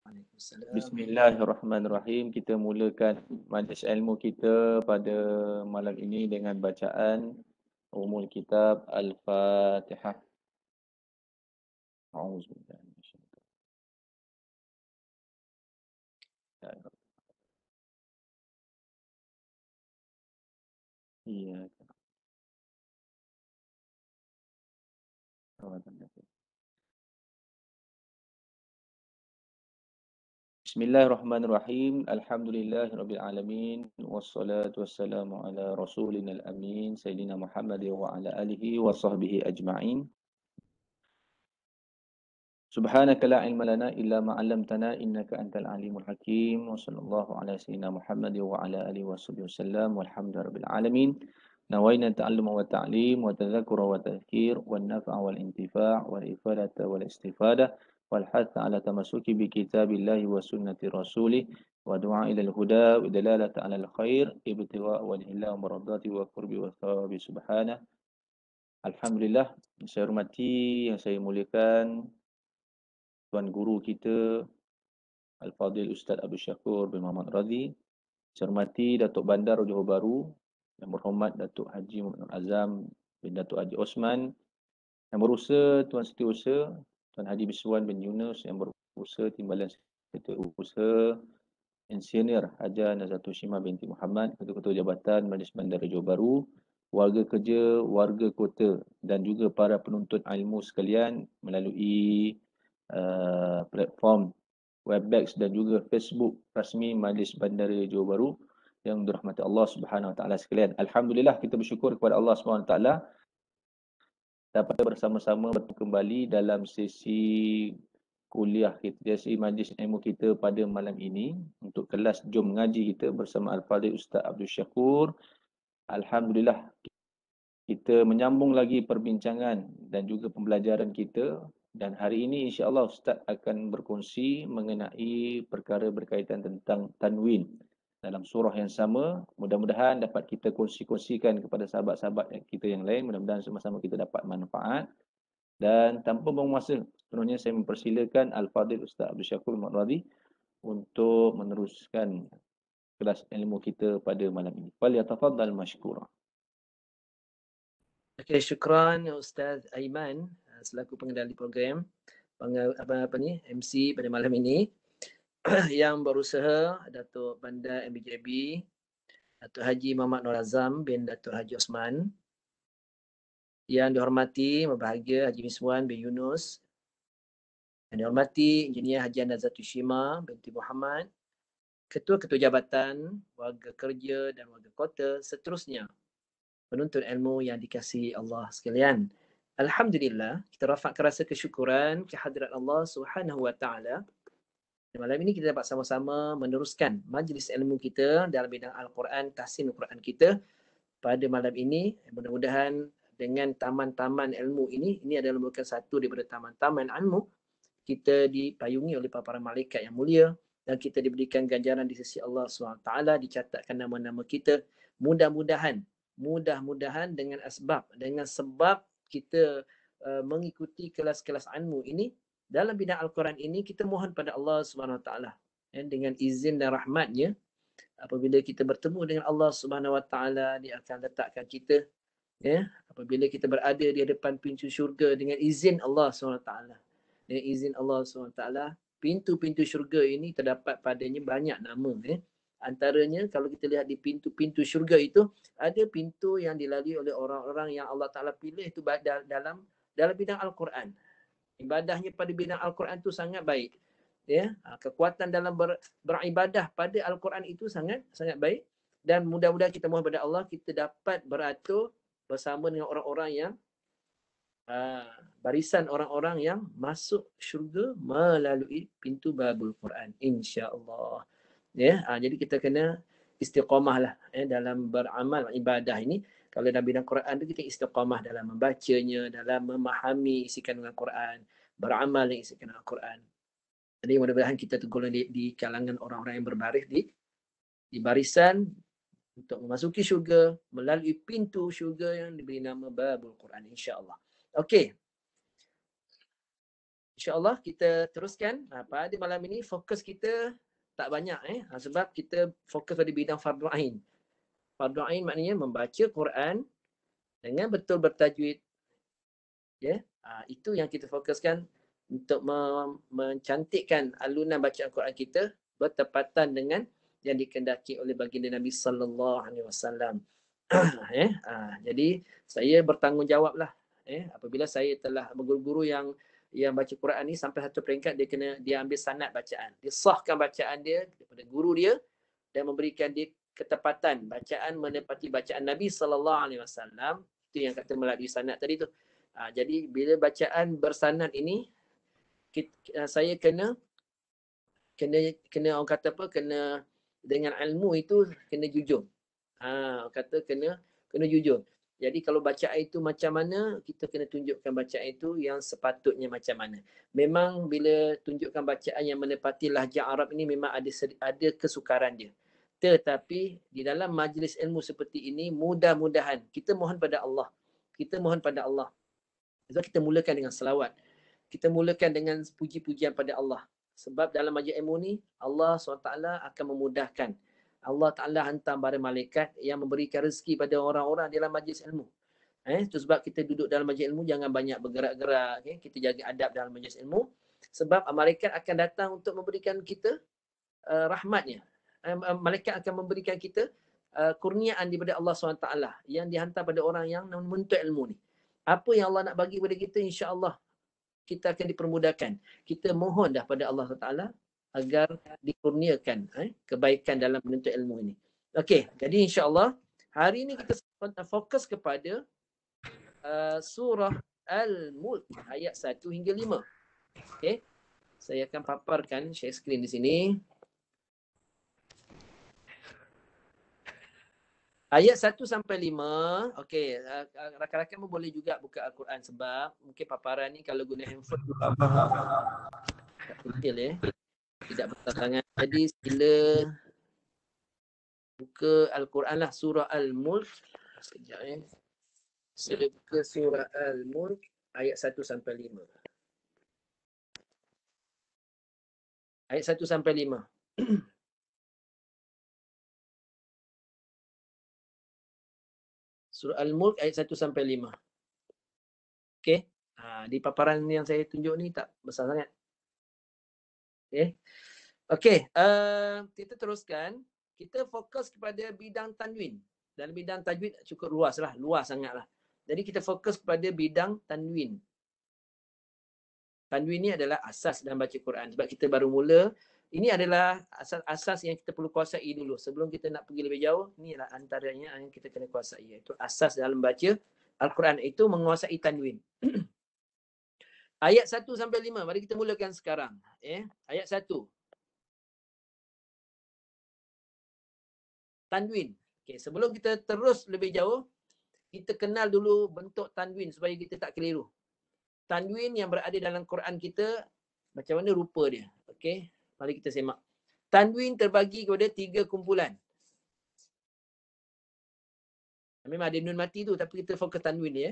Waalaikumsalam. Bismillahirrahmanirrahim. Kita mulakan majlis ilmu kita pada malam ini dengan bacaan Ummul Kitab Al-Fatihah. A'udzubillahi minasyaitonir rajim. Bismillahirrahmanirrahim. Alhamdulillahirabbil alamin wassalatu wassalamu ala rasulina al-amin sayyidina Muhammad wa ala alihi wa sahbihi ajma'in. Subhanaka la ilma lana illa ma 'allamtana innaka antal alimul hakim. Wa sallallahu ala sayyidina Muhammad wa ala alihi washabbihi wasallam walhamdulillahirabbil alamin. Nawaina ta'alluma wa ta'lim wa tadhakkura wa tadhkir wan naf'a wal intifa' wal ifadata wal istifadah wal hatha ala tamassuki bi kitabillahi wa sunnati rasulih wa du'a ila al-huda wa dalalata ala al-khair ibtigha' wa ila maradati wa qurbi wa thawabi subhanah. Alhamdulillah, saya hormati, yang saya muliakan Tuan Guru kita Al-Fadhil Ustaz Abdul Syakur bin Muhammad Radhi. Saya hormati Datuk Bandar Johor Bahru, Yang Berhormat Datuk Haji Muhammad Azam bin Datuk Haji Osman, Yang Berusaha Tuan Setiausaha Tuan Haji Biswan bin Yunus, Yang Berusaha Timbalan Setiausaha Engineer Haja Nazatul Shimah binti Muhammad, Ketua-Ketua Jabatan Majlis Bandar Johor Bahru, warga kerja, warga kota dan juga para penuntut ilmu sekalian melalui platform Webex dan juga Facebook rasmi Majlis Bandar Johor Bahru yang dirahmati Allah Subhanahu Wa Taala sekalian. Alhamdulillah, kita bersyukur kepada Allah Subhanahu Wa Taala dapat bersama-sama bertemu kembali dalam sesi kuliah kita, sesi majlis ilmu kita pada malam ini untuk kelas Jom Mengaji kita bersama Al-Fadhil Ustaz Abdul Syakur. Alhamdulillah, kita menyambung lagi perbincangan dan juga pembelajaran kita, dan hari ini insya-Allah Ustaz akan berkongsi mengenai perkara berkaitan tentang tanwin dalam surah yang sama. Mudah-mudahan dapat kita kongsi-kongsikan kepada sahabat-sahabat kita yang lain. Mudah-mudahan sama-sama kita dapat manfaat. Dan tanpa buang masa, seterusnya saya mempersilakan Al-Fadhil Ustaz Abdul Syakur Muhammad Radhi untuk meneruskan kelas ilmu kita pada malam ini. Falyatafaddal mashkura. Okey, syukran Ustaz Aiman selaku pengendali program, MC pada malam ini. Yang berusaha Datuk Bandar MBJB, Datuk Haji Muhammad Nur Azam bin Datuk Haji Osman. Yang dihormati berbahagia Haji Miswan bin Yunus. Yang dihormati Engineer Haji Nazatul Shimah binti Muhammad. Ketua-ketua jabatan, warga kerja dan warga kota, seterusnya penuntut ilmu yang dikasihi Allah sekalian. Alhamdulillah, kita rafakkan rasa kesyukuran kehadirat Allah Subhanahu Wa Taala. Malam ini kita dapat sama-sama meneruskan majlis ilmu kita dalam bidang Al-Quran, tahsin Al-Quran kita pada malam ini. Mudah-mudahan dengan taman-taman ilmu ini adalah merupakan satu daripada taman-taman ilmu, kita dipayungi oleh para malaikat yang mulia dan kita diberikan ganjaran di sisi Allah SWT, dicatatkan nama-nama kita. Mudah-mudahan dengan sebab kita mengikuti kelas-kelas ilmu ini dalam bidang Al-Quran ini, kita mohon pada Allah SWT dengan izin dan rahmatnya, apabila kita bertemu dengan Allah SWT, dia akan letakkan kita, apabila kita berada di hadapan pintu syurga dengan izin Allah SWT, dengan izin Allah SWT, pintu-pintu syurga ini terdapat padanya banyak nama. Antaranya kalau kita lihat di pintu-pintu syurga itu, ada pintu yang dilalui oleh orang-orang yang Allah Ta'ala pilih itu dalam bidang Al-Quran. Ibadahnya pada bidang Al-Quran itu sangat baik. Kekuatan dalam beribadah pada Al-Quran itu sangat baik. Dan mudah-mudahan kita mohon kepada Allah, kita dapat beratur bersama dengan orang-orang yang barisan orang-orang yang masuk syurga melalui pintu babul Quran, insya-Allah. Jadi kita kena istiqamah lah dalam beramal ibadah ini. Kalau dalam bidang Quran tu kita istiqamah dalam membacanya, dalam memahami isi kandungan Quran, beramal dengan isi kandungan Quran. Jadi mudah-mudahan kita tergolong di kalangan orang-orang yang berbaris di barisan untuk memasuki syurga melalui pintu syurga yang diberi nama babul Quran, insya-Allah. Okey. InsyaAllah kita teruskan. Pada malam ini fokus kita tak banyak sebab kita fokus pada bidang fardu ain. Fardu ain maknanya membaca Quran dengan betul bertajwid. Ya, itu yang kita fokuskan untuk mencantikkan alunan bacaan Quran kita bertepatan dengan yang dikehendaki oleh baginda Nabi sallallahu alaihi wasallam. Jadi saya bertanggungjawablah apabila saya telah berguru-guru yang baca Quran ni sampai satu peringkat dia ambil sanad bacaan. Dia sahkan bacaan dia daripada guru dia dan memberikan dia ketepatan bacaan menepati bacaan Nabi sallallahu alaihi wasallam. Itu yang kata melalui sanad tadi tu. Jadi bila bacaan bersanad ini saya kena orang kata apa, kena dengan ilmu itu kena jujur. Kata kena jujur. Jadi kalau bacaan itu macam mana, kita kena tunjukkan bacaan itu yang sepatutnya macam mana. Memang bila tunjukkan bacaan yang menepati lahjah Arab ini memang ada kesukaran dia. Tetapi di dalam majlis ilmu seperti ini, mudah-mudahan kita mohon pada Allah. Kita mohon pada Allah. Sebab kita mulakan dengan selawat. Kita mulakan dengan puji-pujian pada Allah. Sebab dalam majlis ilmu ni, Allah SWT akan memudahkan. Allah Ta'ala hantar para malaikat yang memberikan rezeki pada orang-orang dalam majlis ilmu. Itu sebab kita duduk dalam majlis ilmu, jangan banyak bergerak-gerak. Kita jaga adab dalam majlis ilmu. Sebab malaikat akan datang untuk memberikan kita rahmatnya. Malaikat akan memberikan kita kurniaan daripada Allah SWT yang dihantar pada orang yang menuntut ilmu ni. Apa yang Allah nak bagi kepada kita, insya-Allah kita akan dipermudahkan. Kita mohon dah pada Allah Taala agar dikurniakan kebaikan dalam menuntut ilmu ini. Okey, jadi insya-Allah hari ini kita fokus kepada surah Al-Mulk ayat 1 hingga 5. Okey. Saya akan paparkan share screen di sini. Ayat 1 sampai 5. Okey, rakan-rakan pun boleh juga buka Al-Quran sebab mungkin paparan ni kalau guna handphone tak kecil tidak besar sangat. Jadi sila buka Al-Quran lah, surah Al-Mulk. Sekejap Sila buka surah Al-Mulk ayat 1 sampai 5. Ayat 1 sampai 5. Surah Al-Mulk ayat 1 sampai 5. Okey. Di paparan yang saya tunjuk ni tak besar sangat. Okey. Kita teruskan. Kita fokus kepada bidang tanwin. Dalam bidang tajwid cukup luas sangatlah. Jadi kita fokus kepada bidang tanwin. Tanwin ni adalah asas dalam baca Quran. Sebab kita baru mula. Ini adalah asas yang kita perlu kuasai dulu. Sebelum kita nak pergi lebih jauh, ni adalah antaranya yang kita kena kuasai. Iaitu asas dalam baca Al-Quran. Itu menguasai tanwin. Ayat 1 sampai 5. Mari kita mulakan sekarang. Ayat 1. Tanwin. Okay, sebelum kita terus lebih jauh, kita kenal dulu bentuk tanwin supaya kita tak keliru. Tanwin yang berada dalam Quran kita, macam mana rupa dia. Okey. Mari kita semak. Tanwin terbagi kepada 3 kumpulan. Memang ada nun mati tu, tapi kita fokus tanwin ni.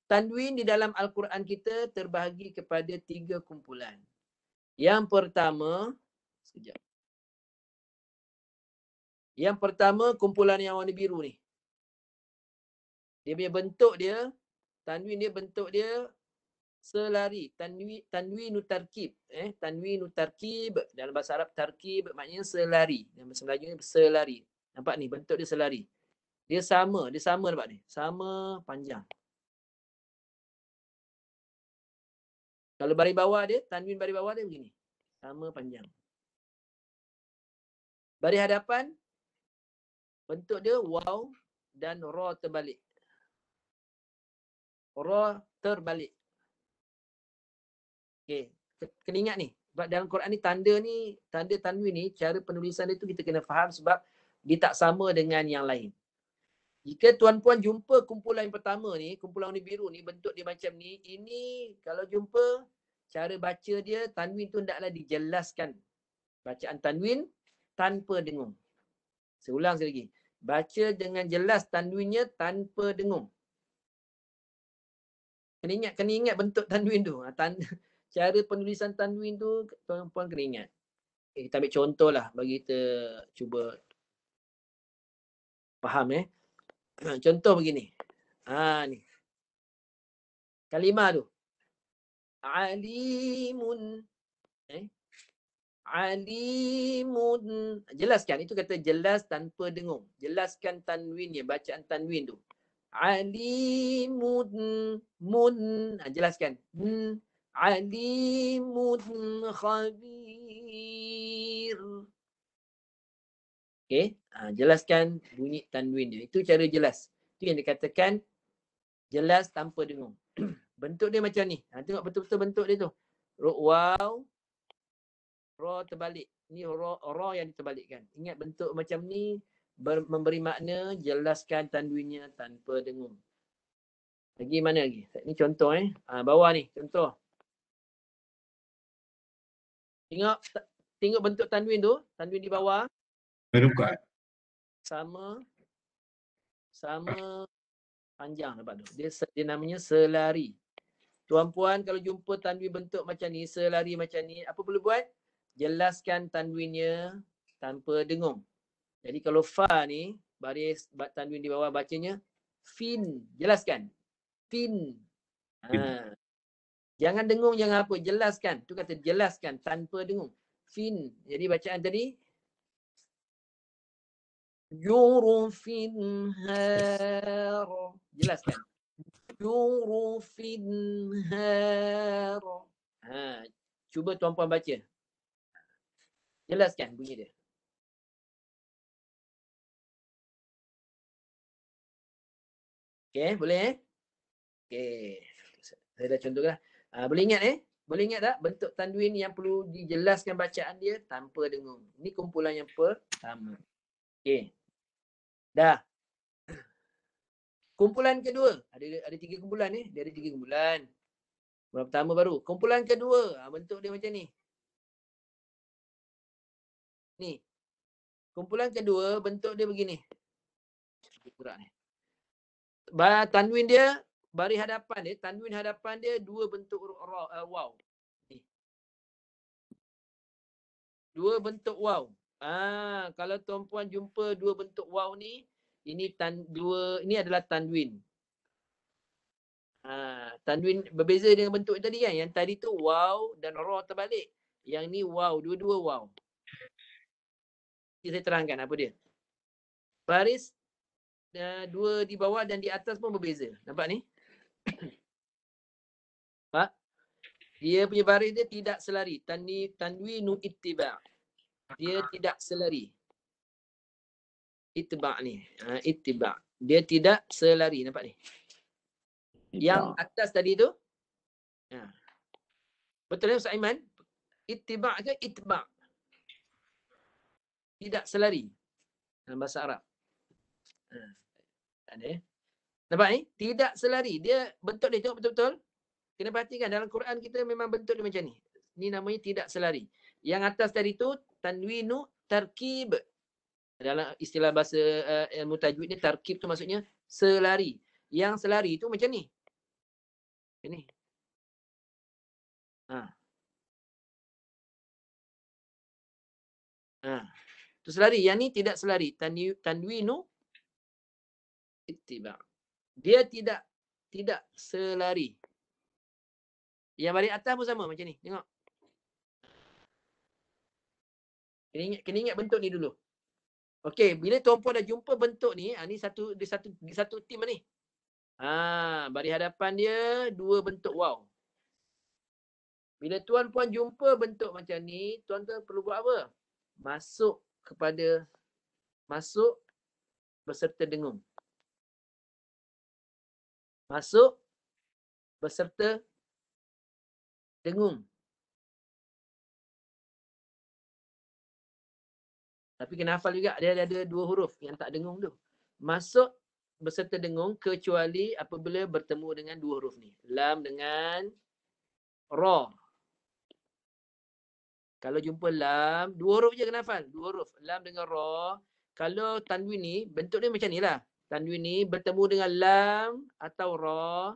Tanwin di dalam Al-Quran kita terbahagi kepada 3 kumpulan. Yang pertama, sekejap. Yang pertama, kumpulan yang warna biru ni. Dia punya bentuk dia, tanwin dia bentuk dia selari. Tanwinu tarkib. Tanwinu tarkib. Dalam bahasa Arab, tarkib maknanya selari. Dalam bahasa Melayu ni selari. Nampak ni, bentuk dia selari. Dia sama nampak ni. Sama panjang. Kalau baris bawah dia, tanwin baris bawah dia begini. Sama panjang. Baris hadapan, bentuk dia waw dan ra terbalik. Ra terbalik. Okey, kena ingat ni. Sebab dalam Quran ni, tanda tanwin ni, cara penulisan dia tu kita kena faham sebab dia tak sama dengan yang lain. Jika tuan-puan jumpa kumpulan yang pertama ni, kumpulan warna biru ni, bentuk dia macam ni, ini kalau jumpa, cara baca dia, tanwin tu hendaklah dijelaskan. Bacaan tanwin tanpa dengung. Saya ulang sekali lagi. Baca dengan jelas tanwinnya tanpa dengung. Kena ingat bentuk tanwin tu. cara penulisan tanwin tu tuan-puan kena ingat. Kita ambil contoh lah bagi kita cuba faham Contoh begini. Ni. Kalimah tu. Alimun. Alimun. Jelaskan. Itu kata jelas tanpa dengung. Jelaskan tanwinnya. Bacaan tanwin tu. Alimun. Mun. Jelaskan. Alimun khabir. Okay. Jelaskan bunyi tanwin dia. Itu cara jelas. Itu yang dikatakan jelas tanpa dengung. Bentuk dia macam ni. Tengok betul-betul bentuk dia tu. Waw. Ra terbalik. Ni ra yang diterbalikkan. Ingat bentuk macam ni memberi makna jelaskan tanwinnya tanpa dengung. Lagi mana lagi? Ni contoh bawah ni contoh. Tengok bentuk tanwin tu, tanwin di bawah. Sama panjang dapat tu. Dia namanya selari. Tuan-puan kalau jumpa tanwin bentuk macam ni, selari macam ni, apa perlu buat? Jelaskan tanwinnya tanpa dengung. Jadi kalau fa ni, baris tanwin di bawah bacanya fin. Jelaskan. Fin. Jangan dengung, jangan apa. Jelaskan. Tu kata jelaskan tanpa dengung. Fin. Jadi bacaan tadi. Jurufin har. Jelaskan. Jurufin har. Cuba tuan-puan baca. Jelaskan bunyi dia. Okey, boleh Okey. Saya dah contohkan. Boleh ingat Boleh ingat tak bentuk tanwin yang perlu dijelaskan bacaan dia tanpa dengung. Ini kumpulan yang pertama. Okey. Dah. Kumpulan kedua. Ada 3 kumpulan Dia ada 3 kumpulan. Kumpulan pertama baru. Kumpulan kedua. Bentuk dia macam ni. Ni. Kumpulan kedua bentuk dia begini. Tanwin dia baris hadapan dia, tanwin hadapan dia 2 bentuk waw. Ni. 2 bentuk waw. Kalau tuan-puan jumpa 2 bentuk waw ni, ini adalah tanwin. Tanwin berbeza dengan bentuk tadi kan. Yang tadi tu waw dan ra terbalik. Yang ni waw, dua-dua waw. Saya terangkan apa dia. Baris 2 di bawah dan di atas pun berbeza. Nampak ni? Pak? Dia punya baris dia tidak selari. Tanwinu ittiba'. Dia tidak selari. Ittiba' ni. Ittiba'. Dia tidak selari. Nampak ni? Yang atas tadi tu. Betul Ustaz Aiman? Ittiba' ke ittiba'? Tidak selari. Dalam bahasa Arab. Nampak ni? Tidak selari. Dia bentuk dia tengok betul-betul. Kena perhatikan dalam Quran kita memang bentuk dia macam ni. Ni namanya tidak selari. Yang atas tadi tu tanwinu tarkib. Dalam istilah bahasa ilmu tajwid ni tarkib tu maksudnya selari. Yang selari tu macam ni. Ini. Tu selari. Yang ni tidak selari. Tanwinu ittiba'. Dia tidak selari. Yang baris atas pun sama macam ni. Tengok. Kena ingat bentuk ni dulu. Okey, bila tuan-puan dah jumpa bentuk ni, ni satu tim ni. Baris hadapan dia 2 bentuk waw. Bila tuan-puan jumpa bentuk macam ni, tuan-tuan perlu buat apa? Masuk beserta dengung. Masuk beserta dengung. Tapi kena hafal juga, dia ada 2 huruf yang tak dengung tu. Masuk beserta dengung kecuali apabila bertemu dengan 2 huruf ni. Lam dengan ra. Kalau jumpa lam, 2 huruf je kena hafal. 2 huruf. Lam dengan ra. Kalau tanwin ni, bentuk dia macam ni lah. Tanwin ni bertemu dengan lam atau ra.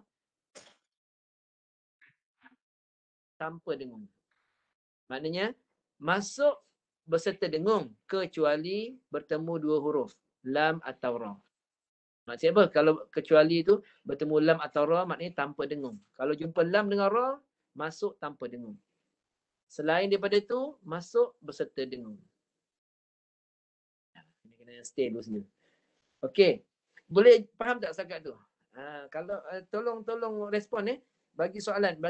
tanpa dengung. Maknanya masuk berserta dengung kecuali bertemu dua huruf, lam atau ra. Maksudnya apa? Kalau kecuali itu bertemu lam atau ra maknanya tanpa dengung. Kalau jumpa lam dengan ra, masuk tanpa dengung. Selain daripada itu, masuk berserta dengung. Ini kena stay dulu sini. Okey. Boleh faham tak setakat tu? Kalau tolong respon bagi soalan,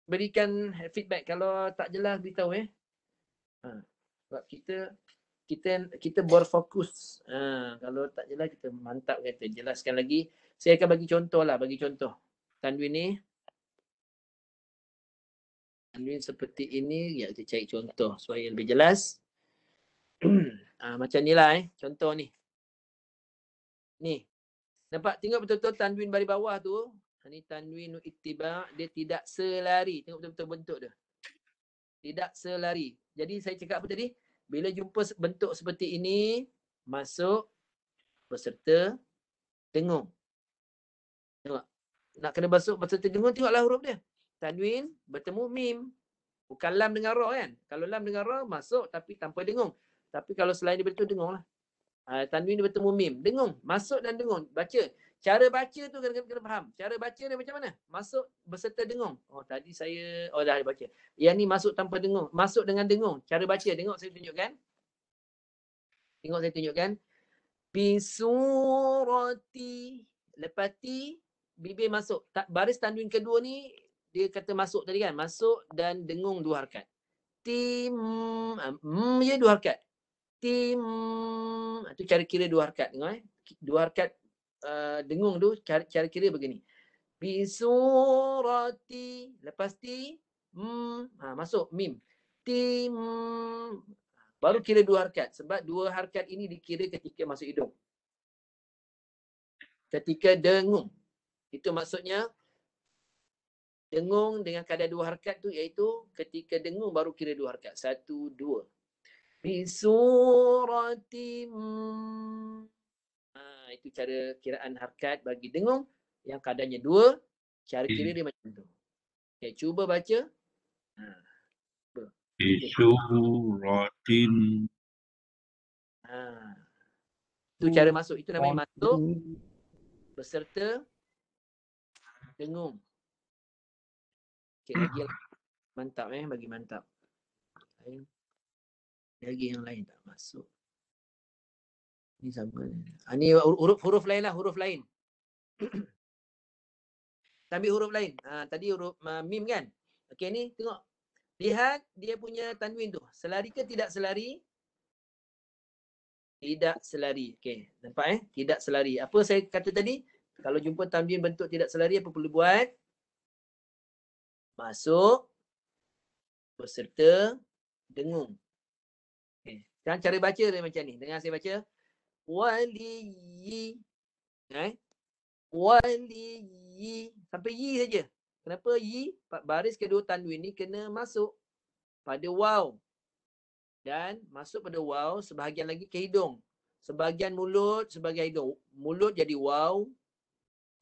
berikan feedback. Kalau tak jelas beritahu sebab kita berfokus. Kalau tak jelas kita mantap kata jelaskan lagi. Saya akan bagi contoh lah, tanwin ni. Tanwin seperti ini, ya kita cari contoh supaya lebih jelas. Macam ni lah contoh ni. Ni. Nampak? Tengok betul-betul tanwin baris bawah tu. Ni tanwin ittiba, dia tidak selari. Tengok betul-betul bentuk dia. Tidak selari. Jadi saya cakap apa tadi? Bila jumpa bentuk seperti ini, masuk berserta dengung. Tengok. Nak kena masuk berserta dengung, tengoklah huruf dia. Tanwin bertemu mim. Bukan lam dengan ra kan? Kalau lam dengan ra, masuk tapi tanpa dengung. Tapi kalau selain daripada itu, dengung lah. Tanwin dia bertemu mim. Dengung. Masuk dan dengung. Baca. Cara baca tu kena faham. Cara baca dia macam mana? Masuk berserta dengung. Tadi saya... dah baca. Yang ni masuk tanpa dengung. Masuk dengan dengung. Cara baca. Tengok saya tunjukkan. Bisurati. Lepas ti, bibir masuk. Baris tanwin kedua ni, dia kata masuk tadi kan. Masuk dan dengung dua harakat. Tim. Je dua harakat. Tim. Itu cara kira dua harakat. Tengok dua harakat dengung tu cara kira begini. Bisurati. Lepas ti. Masuk mim. Tim. Baru kira dua harakat. Sebab dua harakat ini dikira ketika masuk hidung. Ketika dengung. Itu maksudnya dengung dengan kadar dua harakat tu iaitu ketika dengung baru kira dua harakat. 1, 2. Bisuratim. Itu cara kiraan harakat bagi dengung yang kadarnya 2. Cara kira dia macam tu. Okay, cuba baca. Bisuratim. Itu cara masuk. Itu namanya masuk beserta dengung. Okay, lagi mantap bagi mantap. Lagi yang lain tak masuk. Ni sama. Ni huruf lain lah, huruf lain. Ambil huruf lain. Tadi huruf mim kan? Okey ni tengok. Lihat dia punya tanwin tu. Selari ke tidak selari? Tidak selari. Okey, nampak Tidak selari. Apa saya kata tadi? Kalau jumpa tanwin bentuk tidak selari, apa perlu buat? Masuk beserta dengung. Okay. Sekarang cara baca dia macam ni. Dengar saya baca. Waliyi. Waliyi. Sampai yi saja. Kenapa yi? Baris kedua tanwin ni kena masuk pada waw. Dan masuk pada waw, sebahagian lagi ke hidung. Sebahagian mulut, sebahagian hidung. Mulut jadi waw.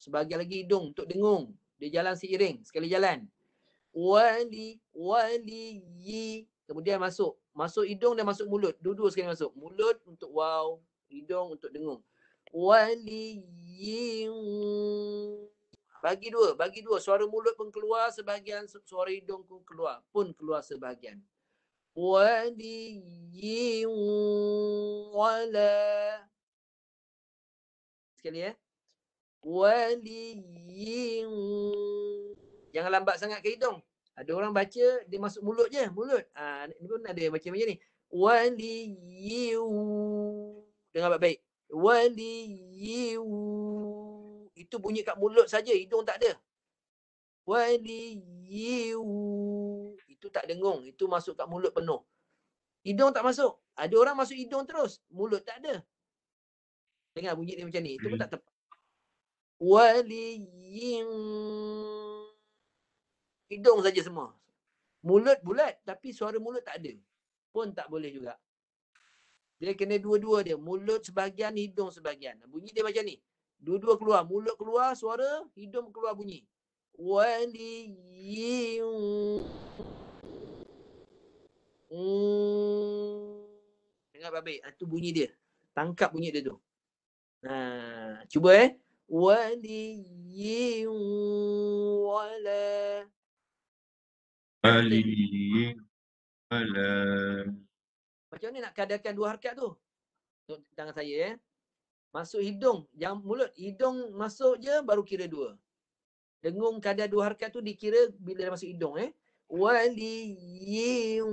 Sebahagian lagi hidung untuk dengung. Dia jalan seiring. Sekali jalan. Waliyi. Kemudian masuk hidung dan masuk mulut. Dua-dua sekali masuk. Mulut untuk waw, hidung untuk dengung. Waliyi. Bagi dua. Suara mulut pun keluar sebahagian, suara hidung pun keluar sebahagian. Waliyi wala. Sekali Waliyi. Jangan lambat sangat ke hidung. Ada orang baca, dia masuk mulut je. Mulut. Ni pun ada yang baca macam ni. Waliyu. Dengar baik-baik. Waliyu. Itu bunyi kat mulut saja. Hidung tak ada. Waliyu. Itu tak dengung. Itu masuk kat mulut penuh. Hidung tak masuk. Ada orang masuk hidung terus. Mulut tak ada. Dengar bunyi dia macam ni. Itu pun tak tepat. Waliyu. Hidung saja semua. Mulut bulat tapi suara mulut tak ada. Pun tak boleh juga. Dia kena dua-dua dia. Mulut sebahagian, hidung sebahagian. Bunyi dia macam ni. Dua-dua keluar. Mulut keluar suara, hidung keluar bunyi. Waliyyin. Dengar baik-baik. Itu bunyi dia. Tangkap bunyi dia tu. Cuba Waliyyin wala. Waliyyin wala. Macam mana nak kadakan 2 harakat tu? Tengok tangan saya Masuk hidung. Jangan mulut. Hidung masuk je baru kira 2. Dengung kadar 2 harakat tu dikira bila dah masuk hidung. Waliyyin.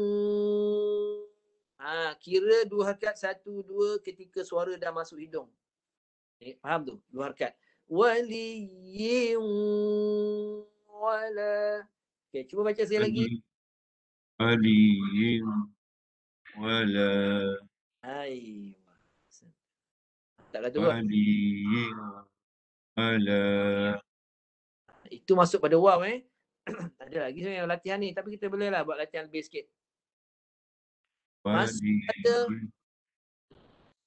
Kira 2 harakat 1, 2 ketika suara dah masuk hidung. Faham tu? 2 harakat. Waliyyin wala. Okay, cuba baca sekali lagi. Waliyyin wala. Hai. Taklah tu. Waliyyin wala. Itu masuk pada waw Tak ada lagi sebenarnya latihan ni. Tapi kita boleh lah buat latihan lebih sikit. Masuk pada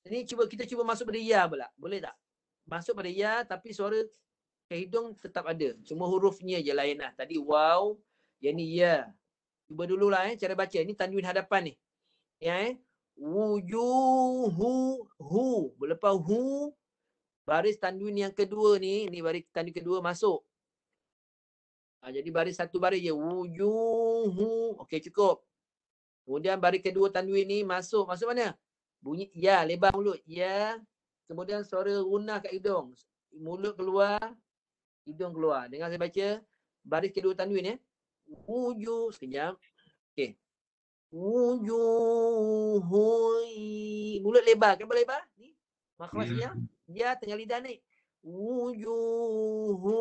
ni kita cuba masuk pada ya pula. Boleh tak? Masuk pada ya tapi suara ke hidung tetap ada. Cuma hurufnya je lain lah. Tadi waw, yang ni ya. Cuba dululah cara baca. Ni tanwin hadapan ni. Ya wujuhu hu. Lepas hu, baris tanwin yang kedua ni baris tanwin kedua masuk. Jadi baris satu baris je. Wujuhu. Okey, cukup. Kemudian baris kedua tanwin ni masuk. Masuk mana? Bunyi ya, lebar mulut. Ya. Kemudian suara runah kat hidung. Mulut keluar, hidung keluar. Dengar saya baca. Baris kedua tanwin Wujuh. Sekejap. Okey. Wujuhu. Mulut lebar. Kenapa lebar? Ni. Makhraj dia. Ya, tengah lidah naik. Wujuhu.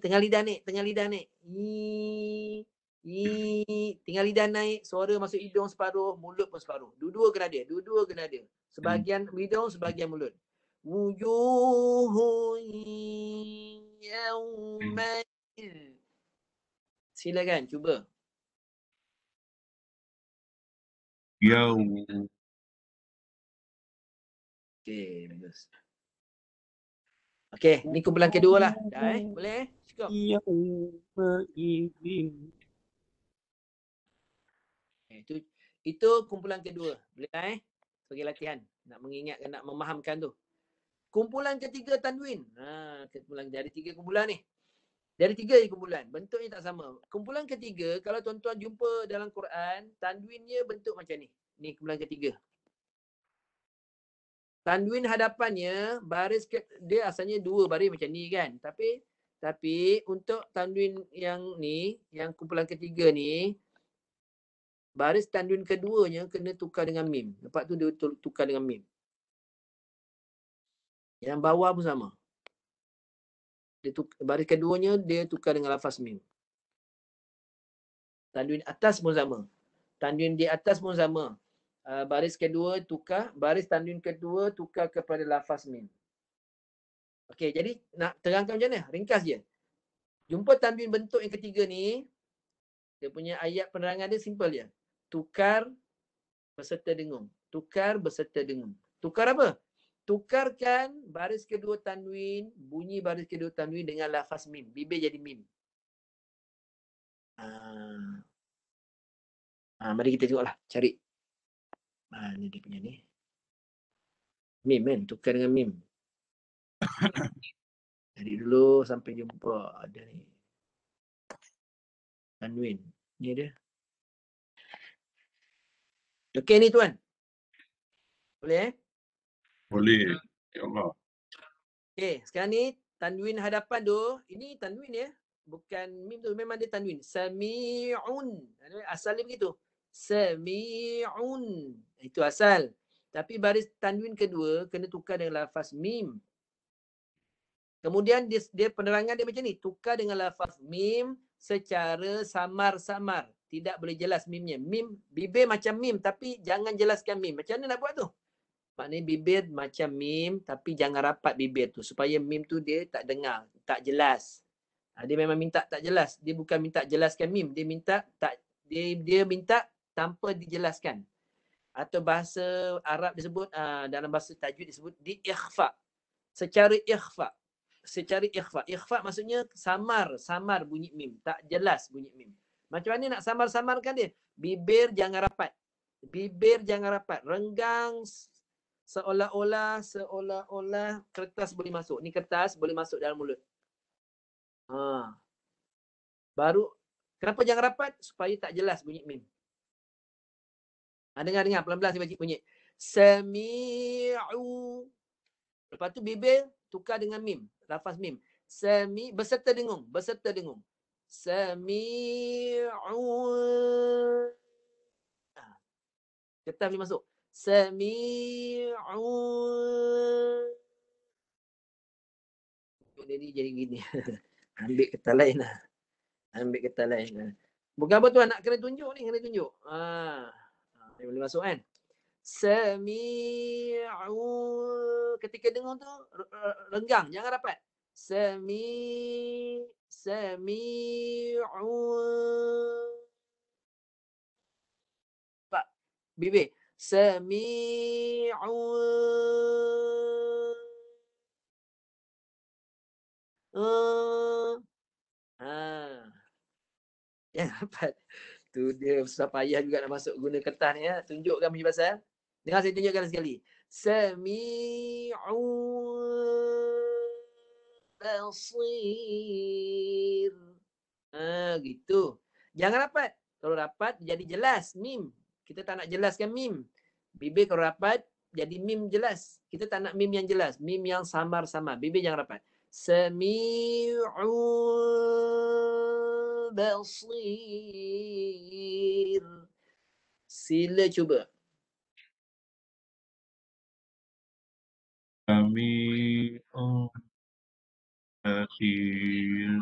Tengah lidah naik. Tengah lidah naik, suara masuk hidung separuh, mulut pun separuh. Dua-dua kena ada. Sebahagian hidung, sebahagian mulut. Wujuhu yawmail. Silakan cuba. Yaum. Okey, bagus. Okey, ni kumpulan kedua lah. Dah boleh cukup. Itu kumpulan kedua. Boleh sebagai latihan. Nak mengingatkan, nak memahamkan tu. Kumpulan ketiga tanwin. Kumpulan dari 3 kumpulan ni. Dari 3 je kumpulan. Bentuknya tak sama. Kumpulan ketiga, kalau tuan-tuan jumpa dalam Quran, tanwinnya bentuk macam ni. Ni kumpulan ketiga. Tanwin hadapannya, baris dia asalnya 2 baris macam ni kan. Tapi untuk tanwin yang ni, yang kumpulan ketiga ni, baris tanwin keduanya kena tukar dengan mim. Lepas tu dia tukar dengan mim. Yang bawah pun sama. Baris keduanya dia tukar dengan lafaz mim. Tanwin atas pun sama. Tanwin di atas pun sama. Baris kedua tukar. Baris tanwin kedua tukar kepada lafaz mim. Okey, jadi nak terangkan macam mana? Ringkas je. Jumpa tanwin bentuk yang ketiga ni, dia punya ayat penerangan dia simple je. Tukar beserta dengung. Tukar beserta dengung. Tukar apa? Tukarkan baris kedua tanwin, bunyi baris kedua tanwin dengan lafaz mim. Bibir jadi mim. Mari kita tengoklah, cari. Ni dia punya ni. Mim kan, tukar dengan mim. Cari dulu sampai jumpa. Ada ni. Tanwin. Ni dia. Okey ni tuan. Boleh Boleh. Ya Allah. Okey, sekarang ni tanwin hadapan tu, ini tanwin bukan mim tu, memang dia tanwin. Sami'un. Asal dia begitu. Sami'un. Itu asal. Tapi baris tanwin kedua kena tukar dengan lafaz mim. Kemudian dia penerangan dia macam ni, tukar dengan lafaz mim secara samar-samar. Tidak boleh jelas mimnya. Mim, bibir macam mim tapi jangan jelaskan mim. Macam mana nak buat tu? Maknanya bibir macam mim tapi jangan rapat bibir tu supaya mim tu dia tak dengar, tak jelas. Dia memang minta tak jelas. Dia bukan minta jelaskan mim, dia minta tak dia minta tanpa dijelaskan. Atau bahasa Arab disebut dalam bahasa tajwid disebut di ikhfa. Secara ikhfa. secara ikhfa. Ikhfa maksudnya samar bunyi mim, tak jelas bunyi mim. Macam mana nak samar-samarkan dia? Bibir jangan rapat. Bibir jangan rapat. Renggang seolah-olah kertas boleh masuk. Ni kertas boleh masuk dalam mulut. Baru kenapa jangan rapat? Supaya tak jelas bunyi mim. Dengar pelan-pelan saya baca bunyi. Sami'u. Lepas tu bibir tukar dengan mim, lafaz mim. Beserta dengung. Sami'u. Kertas boleh masuk. Sami'u. Dia ni jadi gini. Ambil kertas lain lah. Bukan apa tuan, nak kena tunjuk ni, Dia boleh masuk kan? Sami'u. Ketika dengung tu renggang, jangan rapat. Sami'u. Pak bibir. Sami'u. Jangan rapat. Tu dia susah payah juga nak masuk guna kertas ni ya. Tunjukkan punya pasal. Dengar saya tunjukkan sekali. Sami'u basir. Gitu. Jangan rapat. Kalau rapat jadi jelas mim. Kita tak nak jelaskan mim. Bibir kalau rapat jadi mim jelas. Kita tak nak mim yang jelas. Mim yang samar-samar. Bibir jangan rapat. Sami'u basir. Sila cuba. Sami'un basir.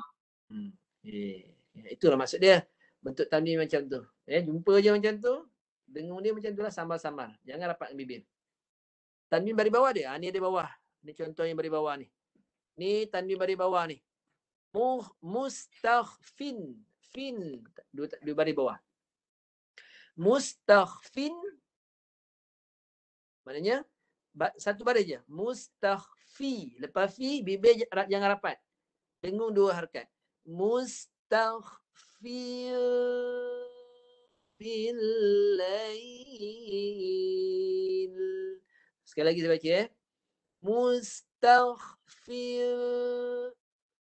Itulah maksud dia. Bentuk tanwin macam tu. Jumpa je macam tu. Dengung dia macam tu lah, samar-samar. Jangan rapat bibir. Tanwin baris bawah dia. Ni ada bawah. Ni contoh yang baris bawah ni. Ni tanwin baris bawah ni. Mustakhfin. Dua baris bawah. Mustakhfin. Maknanya satu baris je. Mustakhfi. Lepas fi, bibir jangan rapat. Dengung dua harakat. Mustakhfi bil-lail. Sekali lagi saya baca Mustaghfir.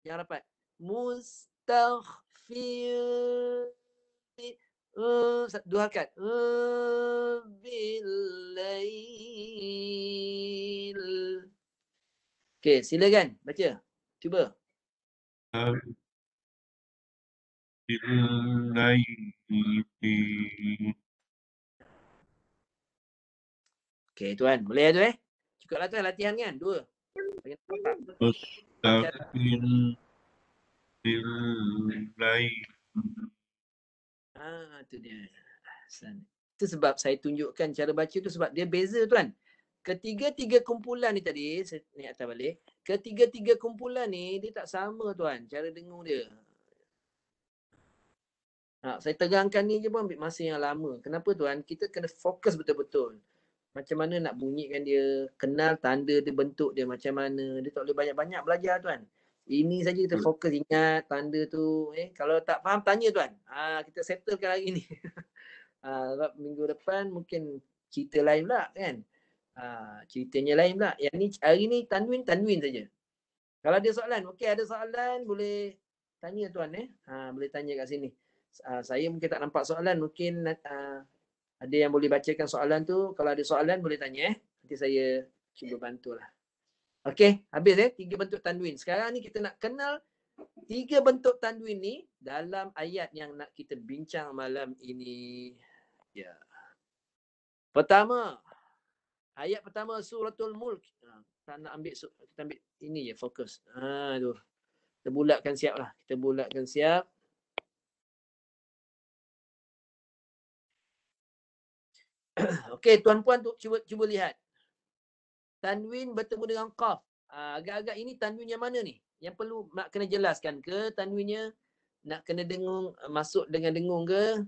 Jangan rapat. Mustaghfir. Dua harakat. Bil-lail. Okey, silakan baca. Cuba. Okey tuan, boleh tu Cukuplah tu latihan kan? Dua. Tu dia. Itu sebab saya tunjukkan cara baca tu sebab dia beza tuan. Ketiga-tiga kumpulan ni tadi, saya naik atas balik. Ketiga-tiga kumpulan ni dia tak sama tuan, cara dengung dia. Saya terangkan ni je pun ambil masa yang lama. Kenapa tuan? Kita kena fokus betul-betul. Macam mana nak bunyikan dia, kenal tanda dia, bentuk dia macam mana. Dia tak boleh banyak-banyak belajar tuan. Ini saja kita fokus ingat tanda tu. Kalau tak faham, tanya tuan. Kita settlekan hari ni. Sebab minggu depan mungkin cerita lain pula kan. Ceritanya lain pula. Yang ni hari ni tanwin saja. Kalau ada soalan, okey ada soalan boleh tanya tuan boleh tanya kat sini. Saya mungkin tak nampak soalan, mungkin ada yang boleh bacakan soalan tu. Kalau ada soalan boleh tanya nanti saya cuba bantulah. Okey, habis 3 bentuk tanwin. Sekarang ni kita nak kenal 3 bentuk tanwin ni dalam ayat yang nak kita bincang malam ini. Ya. Pertama, ayat pertama suratul Mulk. Tak nak ambil, kita ambil ini je fokus. Tu. Kita bulatkan siap lah. Okey, tuan-puan tu cuba lihat. Tanwin bertemu dengan qaf. Agak-agak ini tanwin yang mana ni? Yang perlu nak kena jelaskan ke tanwinnya nak kena dengung, masuk dengan dengung ke?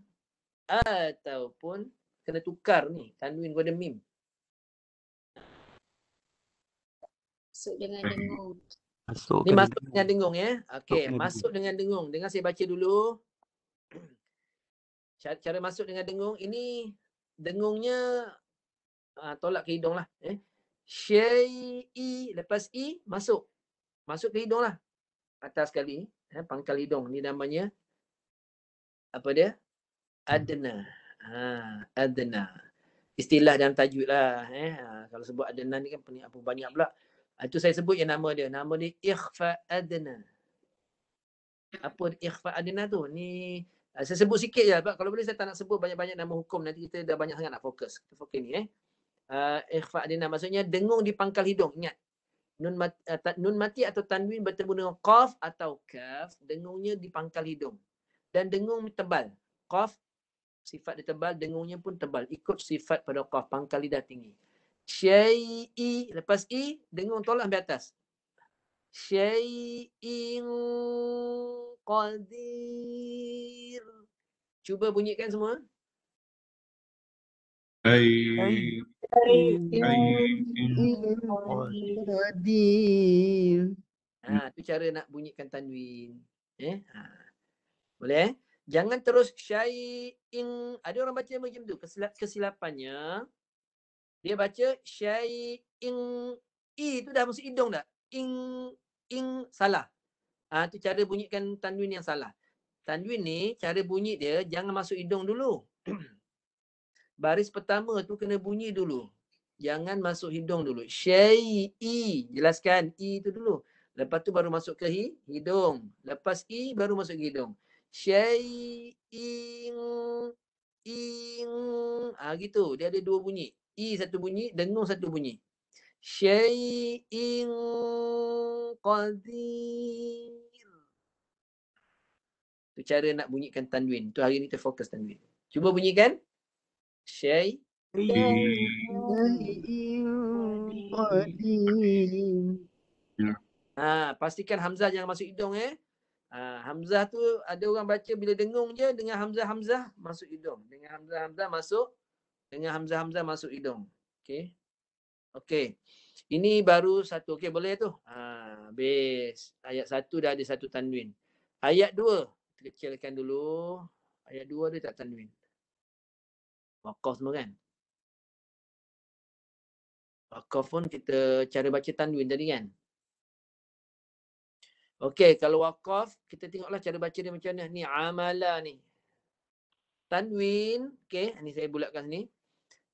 Ataupun kena tukar ni tanwin kepada mim. Masuk dengan dengung. Masuk Ni ke masuk dengung. dengan dengung ya. Okey, dengan masuk dengan dengung. Dengar saya baca dulu. Cara masuk dengan dengung. Ini dengungnya tolak ke hidung lah. Syai'i, lepas i masuk. Masuk ke hidung lah. Atas sekali. Pangkal hidung. Ni namanya apa dia? Adna. Adna. Istilah dalam tajwid lah. Kalau sebut adna ni kan apa banyak pula. Itu saya sebut yang nama dia. Nama dia ikhfa adna. Apa ikhfa adna tu? Ni saya sebut sikit je. Kalau boleh saya tak nak sebut banyak-banyak nama hukum. Nanti kita dah banyak sangat nak fokus. Kita fokus ni. Ikhfa adna maksudnya dengung di pangkal hidung. Ingat. Nun mati atau tanwin bertemu dengan qaf atau kaf. Dengungnya di pangkal hidung. Dan dengung tebal. Qaf sifat dia tebal, dengungnya pun tebal. Ikut sifat pada qaf, pangkal lidah tinggi. Syai'i, lepas i, dengung tolak sampai atas. Syai'in qadir. Cuba bunyikan semua. Qadir. Tu cara nak bunyikan tanwin. Boleh? Jangan terus syai'in. Ada orang baca macam tu. Kesilapannya, dia baca syai'in. I tu dah masuk hidung dah. Ing salah. Tu cara bunyikan tanwin yang salah. Tanwin ni, cara bunyi dia jangan masuk hidung dulu. Baris pertama tu kena bunyi dulu. Jangan masuk hidung dulu. Syai'i. Jelaskan i tu dulu. Lepas tu baru masuk ke hidung. Lepas i baru masuk ke hidung. Syai'in. Gitu. Dia ada dua bunyi. I satu bunyi, dengung satu bunyi. Syai'in qadir. Tu cara nak bunyikan tanwin. Tu hari ni kita fokus tanwin. Cuba bunyikan. Syai'in Qadir. pastikan hamzah jangan masuk hidung Hamzah tu ada orang baca bila dengung je dengan hamzah masuk hidung. Dengan hamzah masuk hidung. Okey. Ini baru satu. Okey, boleh tu. Habis. Ayat 1 dah ada satu tanwin. Ayat 2 kita kecilkan dulu. Ayat 2 dia tak tanwin. Waqaf semua kan? Waqaf pun kita cara baca tanwin tadi kan? Okey, kalau waqaf, kita tengoklah cara baca dia macam mana. Ni amala ni. Tanwin, okey, ni saya bulatkan sini.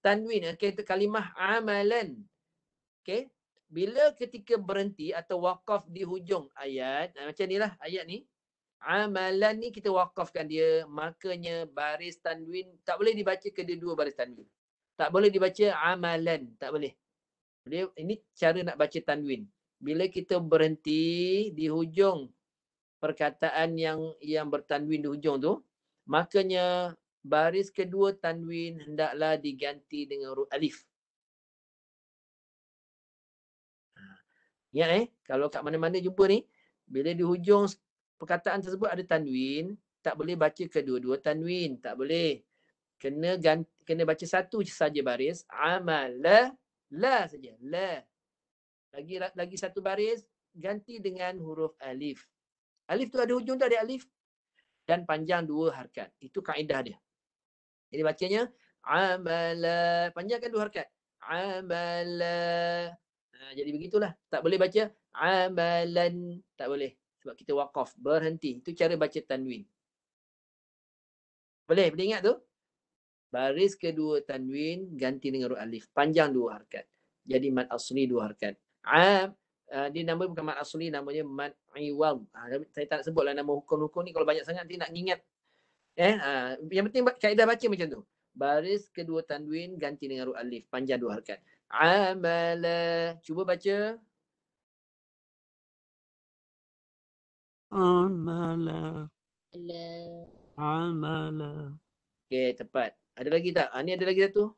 Tanwin, okey, kalimah amalan. Okey. Bila ketika berhenti atau waqaf di hujung ayat, macam inilah ayat ni. Amalan ni kita waqafkan dia, makanya baris tanwin tak boleh dibaca kedua-dua baris tanwin. Tak boleh dibaca amalan, tak boleh. Ini cara nak baca tanwin. Bila kita berhenti di hujung perkataan yang bertanwin di hujung tu, makanya baris kedua tanwin hendaklah diganti dengan huruf alif. Ingat kalau kat mana-mana jumpa ni, bila di hujung perkataan tersebut ada tanwin, tak boleh baca kedua-dua tanwin, tak boleh. Kena baca satu saja baris, amala, la saja, la. Lagi satu baris, ganti dengan huruf alif. Alif tu ada hujung tu ada alif dan panjang 2 harakat. Itu kaedah dia. Jadi bacanya amala, panjangkan 2 harakat. Amala. Jadi begitulah. Tak boleh baca amalan, tak boleh. Sebab kita waqaf, berhenti. Itu cara baca tanwin. Boleh ingat tu? Baris kedua tanwin ganti dengan huruf alif. Panjang 2 harakat. Jadi mad asli 2 harakat. Dia nama bukan mad asli, namanya mad iwad. Saya tak nak sebutlah nama hukum-hukum ni. Kalau banyak sangat nanti nak ingat. Yang penting kaedah baca macam tu. Baris kedua tanwin ganti dengan huruf alif. Panjang 2 harakat. Amala. Cuba baca. Amala. Amala. Okey, tepat. Ada lagi tak? Ni ada lagi satu.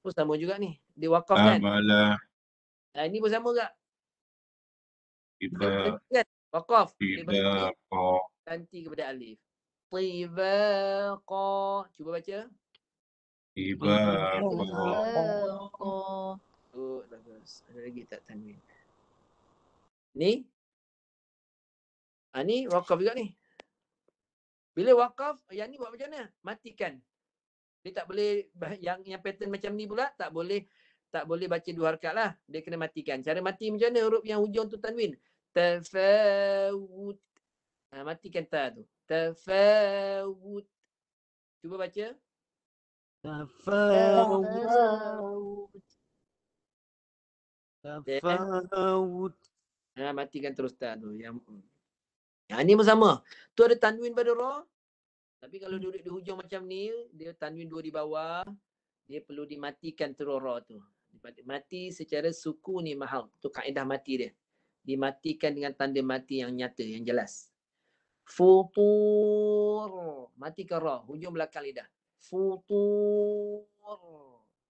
Oh, sama juga ni. Dia waqaf kan? Amala. Ini pun sama tak? Tiba. Kan? Waqaf. Tiba. Ganti kepada alif. Tibaqa. Cuba baca. Tiba. Oh, bagus. Ada lagi tak tanwin? Ni Ni wakaf juga ni. Bila wakaf, yang ni buat macam mana? Matikan. Dia tak boleh, yang pattern macam ni pula tak boleh baca 2 rakaat lah. Dia kena matikan. Cara mati macam mana huruf yang hujung tu tanwin? Tafawut. Matikan ta tu. Tafawut. Cuba baca. Tafawut. Okay. Tafawut. Matikan terus ta tu. Yang ni pun sama. Tu ada tanwin pada ra. Tapi kalau duduk di hujung macam ni, dia tanwin 2 di bawah. Dia perlu dimatikan terus ra tu. Mati secara suku ni mahal. Tu kaedah mati dia. Dimatikan dengan tanda mati yang nyata, yang jelas. Futur. Matikan ra. Hujung belakang lidah. Futur.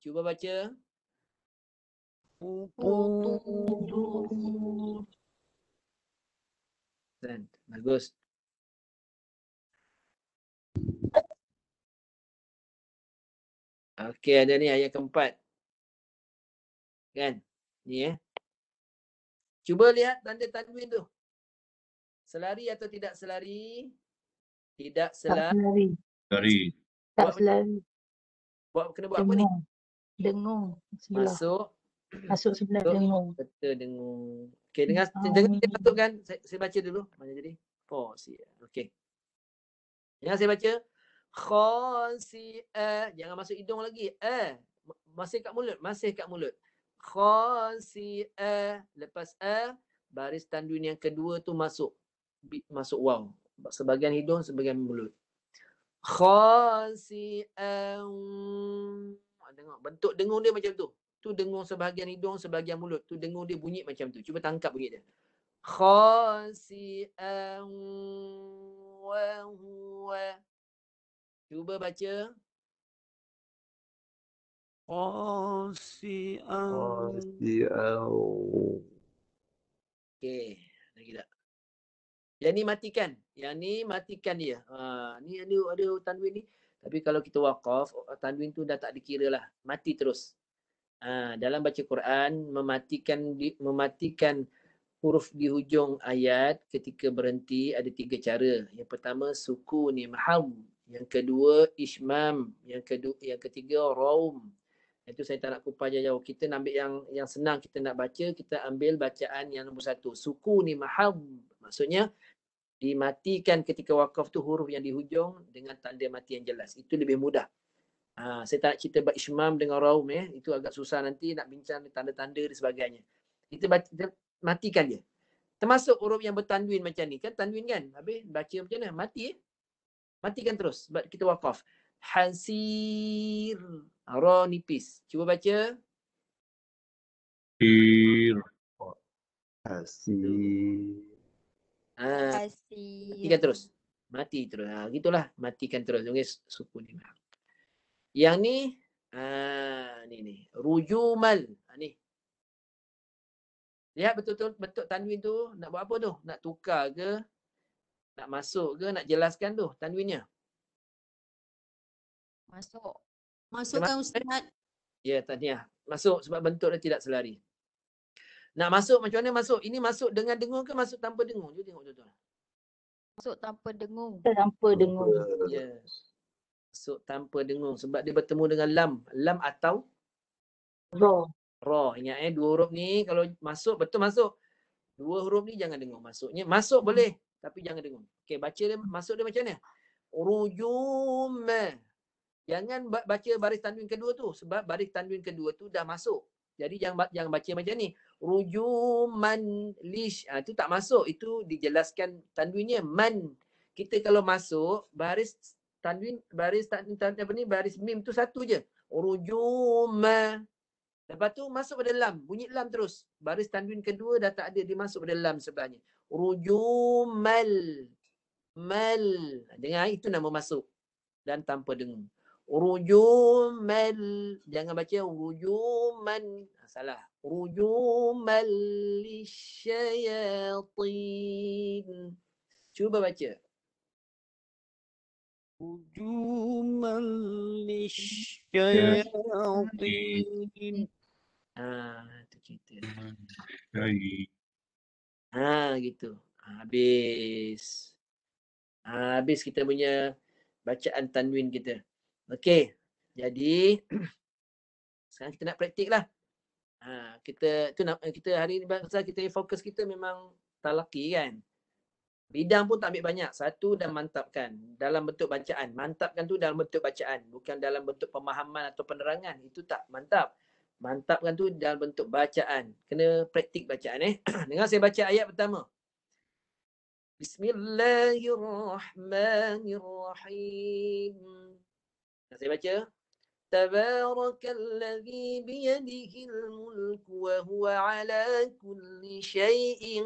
Cuba baca. Futur. Bagus. Okey, ada ni ayat keempat. Kan? Ni Cuba lihat tanda tanwin tu. Selari atau tidak selari? Tidak selari. Dari. Tak selari. Kena buat apa ni? Dengung. Sebelah. Masuk sebelah dengung. Betul, dengung. Okey, dengar kita masukkan. Saya baca dulu. Mana jadi? Pause. Okey. Dengar saya baca. Khasi'ah. Jangan masuk hidung lagi. Masih kat mulut. Khasi'ah. Lepas baris tanwin yang kedua tu masuk waw. Sebahagian hidung, sebahagian mulut. Khasi'ah. Tengok bentuk dengung dia macam tu. Tu dengung sebahagian hidung, sebahagian mulut. Tu dengung dia bunyi macam tu. Cuba tangkap bunyi dia. Khasi'ah wa huwa. Cuba baca. Khasi'an. Okey, lagi tak? Yang ni matikan dia. Ni ada tanwin ni. Tapi kalau kita waqaf, tanwin tu dah tak dikira lah. Mati terus. Dalam baca Quran, mematikan huruf di hujung ayat ketika berhenti ada 3 cara. Yang pertama sukun maham, yang kedua ismam, yang ketiga raum. Itu saya tak nak kupas jauh-jauh. Kita nak ambil yang senang kita nak baca, kita ambil bacaan yang nombor 1. Sukun maham. Maksudnya dimatikan ketika wakaf tu huruf yang di hujung dengan tanda mati yang jelas. Itu lebih mudah. Saya tak nak cerita ismam dengan raum itu agak susah nanti nak bincang tanda-tanda dan sebagainya. Kita matikan dia. Termasuk huruf yang bertanwin macam ni. Kan tanwin kan? Habis baca macam mana? Mati Matikan terus. Sebab kita wakaf. Hasir. Ra nipis. Cuba baca. Hasir. Matikan terus. Mati terus. Gitulah. Matikan terus. Jangan suku ni. Yang ni. Ni. Rujumal. Ni. Lihat betul-betul bentuk tanwin tu. Nak buat apa tu? Nak tukar ke? Nak masuk ke? Nak jelaskan tu tanwinnya? Masukkan Ustaz. Ya, tahniah. Masuk sebab bentuk dia tidak selari. Nak masuk macam mana masuk? Ini masuk dengan dengung ke masuk tanpa dengung? Cuba tengok betul-betul. Masuk tanpa dengung. Ya. Masuk tanpa dengung sebab dia bertemu dengan lam. Lam atau ra. Ingat 2 huruf ni kalau masuk betul masuk. 2 huruf ni jangan dengung masuknya. Masuk boleh tapi jangan dengung. Okey, baca dia masuk dia macam mana? Rujum. Jangan baca baris tanwin kedua tu sebab baris tanwin kedua tu dah masuk. Jadi jangan baca macam ni. Rujuman lish. Itu tak masuk. Itu dijelaskan tanwinnya man. Kita kalau masuk baris tanwin baris mim tu satu je. Rujuma. Lepas tu masuk pada lam. Bunyi lam terus. Baris tanwin kedua dah tak ada. Dia masuk pada lam sebelahnya. Rujumal. Mal. Dengar itu nama masuk. Dan tanpa dengung. Rujumal. Jangan baca rujuman. Salah. Rujumal lisyayatin. Cuba baca. Rujuman lisyayatin. Itu cerita. Syai. Gitu. Habis. Habis kita punya bacaan tanwin kita. Okey. Jadi sekarang kita nak praktik lah. Kita hari ni pasal kita fokus kita memang talaqi kan. Bidang pun tak ambil banyak. Satu dan mantapkan dalam bentuk bacaan. Mantapkan tu dalam bentuk bacaan, bukan dalam bentuk pemahaman atau penerangan. Itu tak mantap. Mantapkan tu dalam bentuk bacaan. Kena praktik bacaan Dengar saya baca ayat pertama. Bismillahirrahmanirrahim. Saya baca. Tabarakalladzi biyadihil mulku wa huwa ala kulli syai'in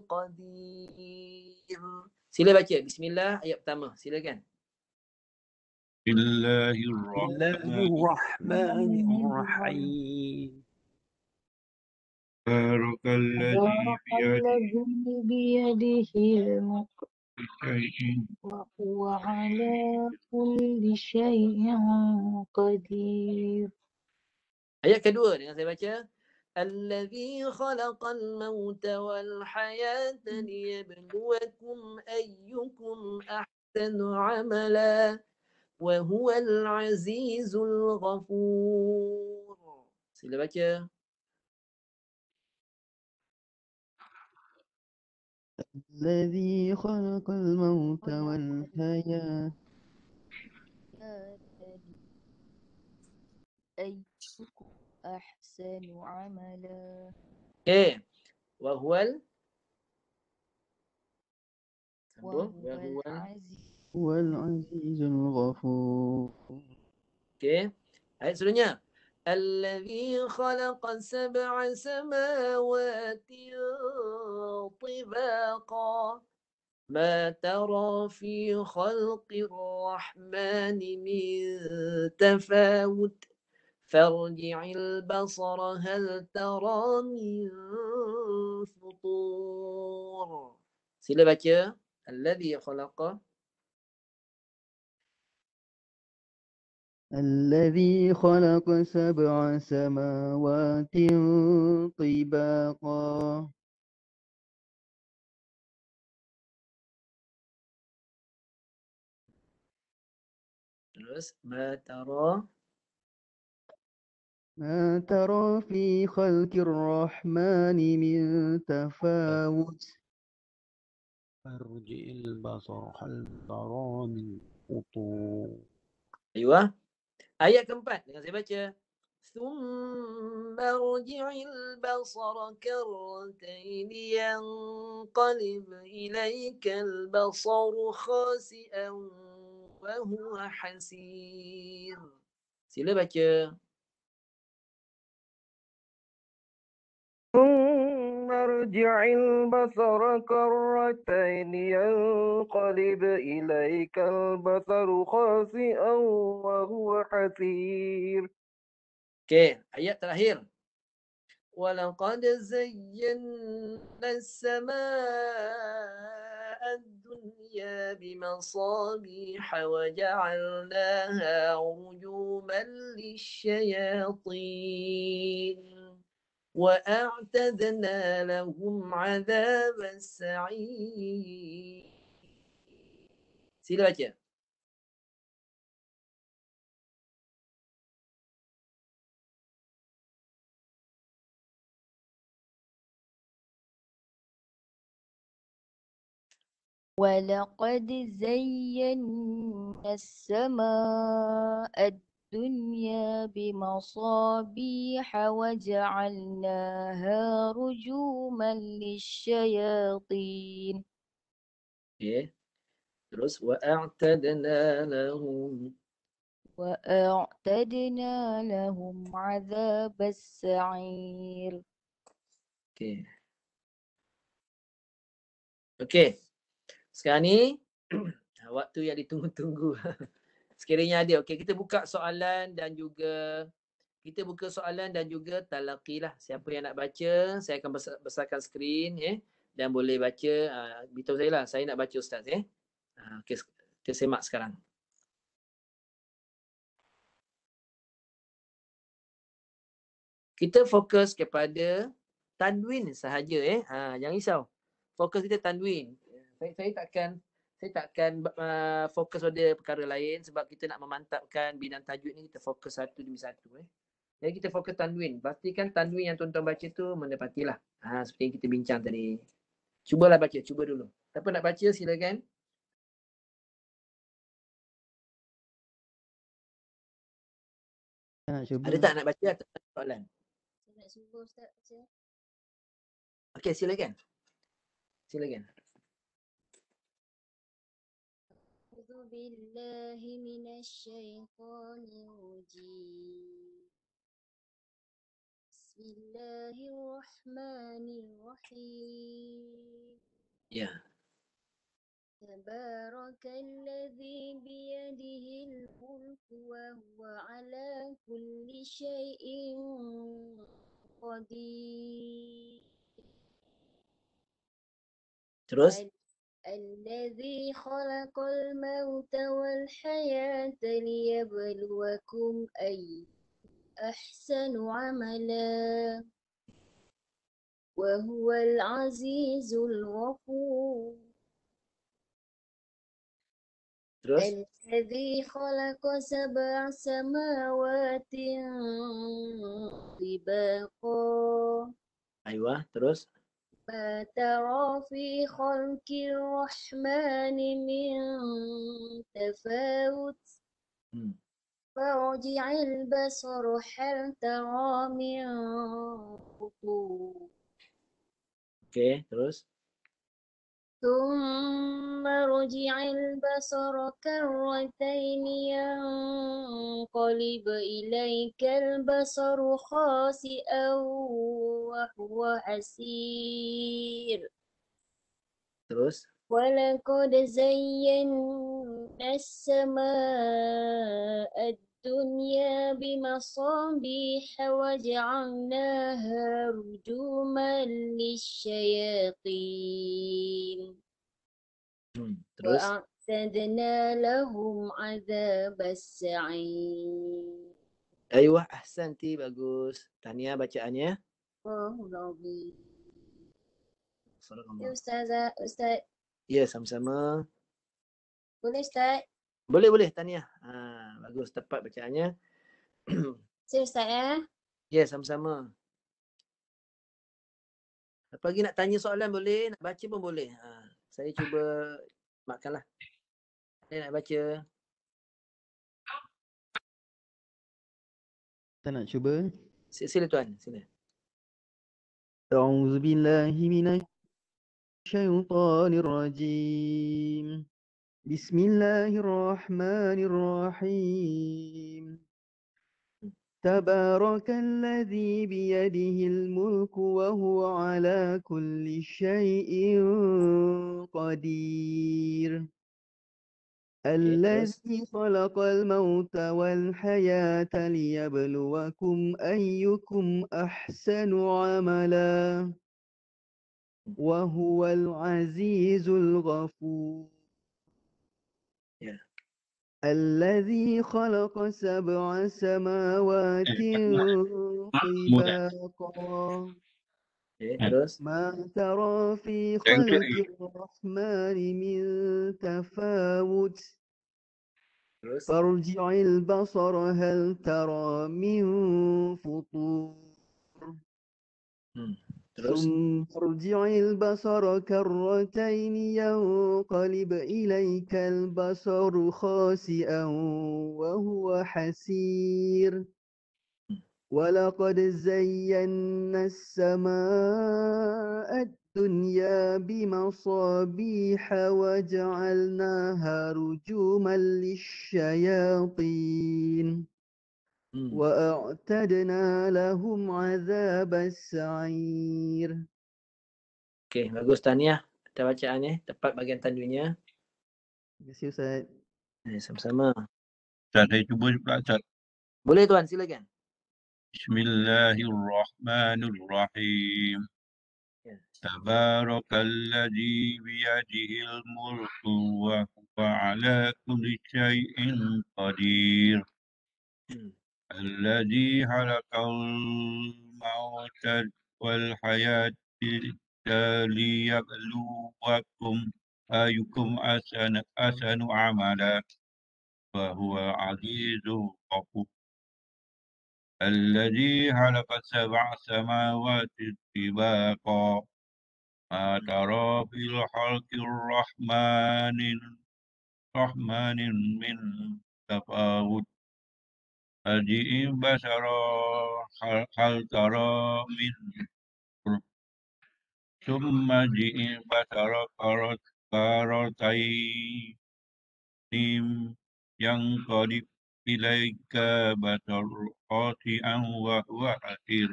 qadir. Sila baca. Bismillah ayat pertama. Silakan. Bismillahirrahmanirrahim. Tabarakalladzi biyadihil mulku Syai'in wa huwa ala kulli syai'in qadir. Ayat kedua dengan saya baca. Alladzi khalaqal mauta wal hayata liyabluwakum ayyukum ahsanu amala wa huwal azizul ghafur. Sila baca. الذي خلق الموت والحياة أيكم أحسن عملا Okey. Wa huwal وهو sambung. Wa huwal. العزيز هو العزيز الغفور. Okey. Ayat seterusnya. الذي خلق سبع سماوات طباقا ما ترى في خلق الرحمن من تفاوت فارجع البصر هل ترى من فطور. Sila baca. الذي خلق الذي خلق سبع سماوات طباقا terus ما ترى ما ترى في خلق الرحمن من تفاوت فارجع البصر هل ترى من فطور. Ayuh. Ayat keempat dengan saya baca. ثم ارجع البصر كرتين ينقلب إليك البصر خاسئا وهو حسير. Sila baca. ثم ارجع البصر كرتين ينقلب إليك البصر خاسئا وهو حسير. Okey, ayat terakhir. ولقد زينا السماء الدنيا بمصابيح وجعلناها رجوما للشياطين وأعتدنا لهم عذاب السعير. Sila baca. ولقد زينا السماء الدنيا بمصابيح وجعلناها رجوما للشياطين Okey. Terus وأعتدنا لهم. وأعتدنا لهم عذاب السعير. Okey. Okey. Sekarang ni waktu yang ditunggu-tunggu. Sekiranya ada. Okey, kita buka soalan dan juga talaqi lah. Siapa yang nak baca, saya akan besarkan skrin dan boleh baca. Beritahu saya lah, saya nak baca Ustaz Okey, kita semak sekarang. Kita fokus kepada tanwin sahaja jangan risau. fokus kita tanwin. Saya takkan fokus pada perkara lain sebab kita nak memantapkan bidang tajwid ni, kita fokus satu demi satu. Jadi kita fokus tanwin. Pastikan tanwin yang tuan-tuan baca tu mendapatilah. Seperti yang kita bincang tadi. Cubalah baca, cuba dulu. Siapa nak baca silakan. Nak cuba. Ada tak nak baca atau tak ada soalan? Saya nak cuba Ustaz baca. Okey, silakan. Silakan. أعوذ بالله من الشيطان الرجيم بسم الله الرحمن الرحيم Ya. تبارك الذي بيده الملك وهو على كل شيء قدير Terus? الذي خلق الموت والحياة ليبلوكم أي أحسن عملا وهو العزيز الغفور Terus? الذي خلق 7 سماوات طباقا Aywa, terus? ما ترى في خلق الرحمن من تفاوت فارجع البصر هل ترى من فطور Okey, terus? ثم ارجع البصر كرتين ينقلب إليك البصر خاسئا وهو حسير Terus? ولقد زينا السماء الدنيا بمصابيح وجعلناها رجوما للشياطين Terus? وأعتدنا لهم عذاب السعير Aywa, ahsanti, bagus. Tahniah bacaannya. Allahul Azim. Assalamualaikum. Ustaz, Ya, sama-sama. boleh Ustaz? Boleh, tahniah. Bagus, tepat bacaannya. Saya Ustaz ya? Ya, sama-sama. Apa lagi nak tanya soalan boleh, nak baca pun boleh. Saya cuba makanlah. Saya nak baca. Kita nak cuba. Sila tuan, sila. أعوذ بالله من الشيطان الرجيم بسم الله الرحمن الرحيم تبارك الذي بيده الملك وهو على كل شيء قدير الذي خلق الموت والحياة ليبلوكم أيكم أحسن عملا وهو العزيز الغفور الذي خلق 7 سماوات طباقا ما ترى في خلق الرحمن من تفاوت فارجع البصر هل ترى من فطور ثم ارجع البصر كرتين ينقلب إليك البصر خاسئا وهو حسير ولقد زينا السماء الدنيا بمصابيح وجعلناها رجوما للشياطين وأعتدنا لهم عذاب السعير. Okey, bagus tahniah. Atas bacaannya, tepat bahagian tanwinnya. Terima kasih Ustaz. Sama-sama. Ustaz, saya cuba pula Ustaz. Boleh tuan, silakan. Bismillahirrahmanirrahim. Tabarakalladzi biyadihil mulku wa huwa ala kulli syai'in qadir. Alladzi halaqal mauta wal hayata ليبلوكم أيكم أحسن عملا وهو عزيز غفور الذي خلق 7 سماوات طباقا ما ترى في الخلق الرحمن من تفاوت أرجئ بشرا هل ترى من فطور ثم ارجئ بشرا كرتين ينقلب إليك بشر خاسئا وهو حسير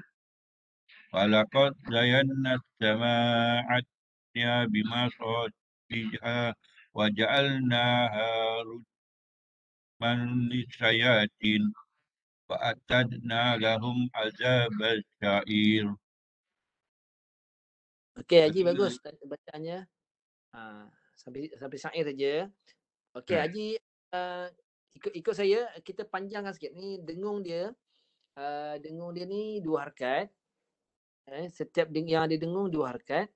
ولقد زينا السماء الدنيا بمصابيح وجعلناها رجما للشياطين وأعتدنا لهم عذاب السعير. Okey Haji, bagus bacaannya. Sampai syair saja. Okey Haji, ikut saya, kita panjangkan sikit ni dengung dia. Dengung dia ni 2 harakat. Setiap yang ada dengung 2 harakat.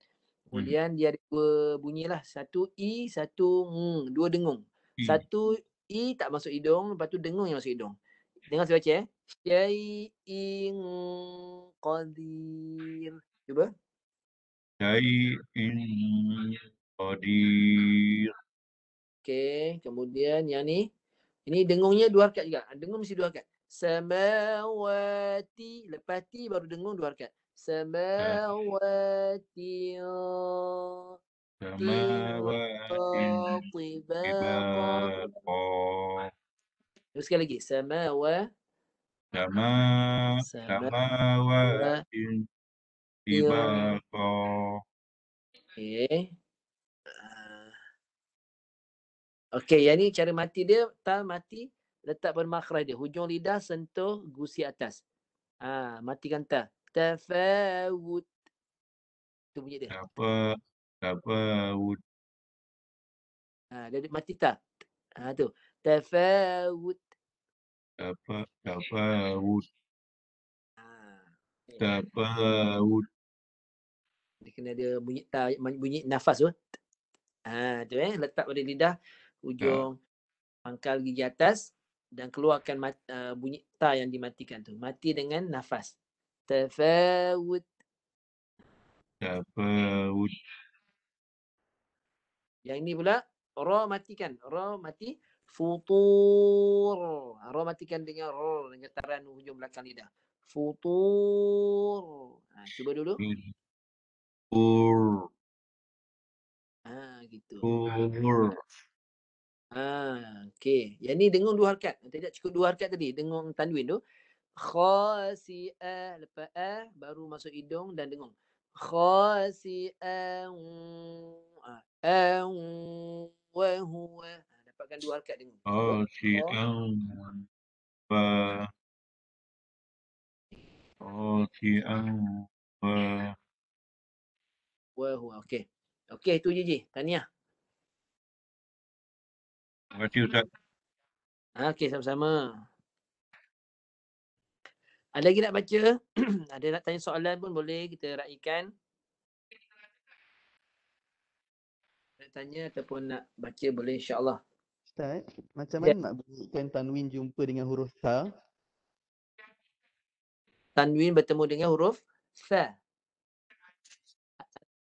Kemudian dia ada 2 bunyi lah. 1 i, 1 ng. 2 dengung. 1 i tak masuk hidung, lepas tu dengung yang masuk hidung. Dengar saya baca Syai'in qadir. Cuba. Syai'in qadir. Okey, kemudian yang ni. Ini dengungnya 2 harakat juga. Dengung mesti 2 harakat. Samawati. Lepas ti baru dengung 2 harakat. Samawati. Tibaqa. Terus sekali lagi. Samawatin tibaqa. Okey. Okey, yang ni cara mati dia, ta mati letak pada makhraj dia. Hujung lidah sentuh gusi atas. Matikan ta. Tafawut. Tu bunyi dia. Tafawut. Dia mati ta. Tu. Tafawut. Tafawut. Tafawut. Dia kena ada bunyi ta, bunyi nafas tu. Tu letak pada lidah hujung pangkal gigi atas dan keluarkan bunyi ta yang dimatikan tu. Mati dengan nafas. Tafawut. Tafawut. Yang ini pula ra matikan. Ra mati futur. Ra matikan dengan ra, dengan getaran hujung belakang lidah. Futur. Cuba dulu. Futur. Gitu. Futur. Okey. Yang ni dengung 2 harakat. Tidak cukup 2 harakat tadi. Dengung tanwin tu. Khasi'ah. Lepas baru masuk hidung dan dengung. Khasi'ah. Wa huwa. Dapatkan 2 harakat dengung. Khasi'an wa. Khasi'an wa. Wa huwa. Okey. Okey, itu je Ji. Tahniah. Terima kasih Ustaz. Okey, sama-sama. Ada lagi nak baca? Ada nak tanya soalan pun boleh kita raikan. Nak tanya ataupun nak baca boleh insya-Allah. Ustaz, macam mana nak bunyikan tanwin jumpa dengan huruf tha? Tanwin bertemu dengan huruf tha.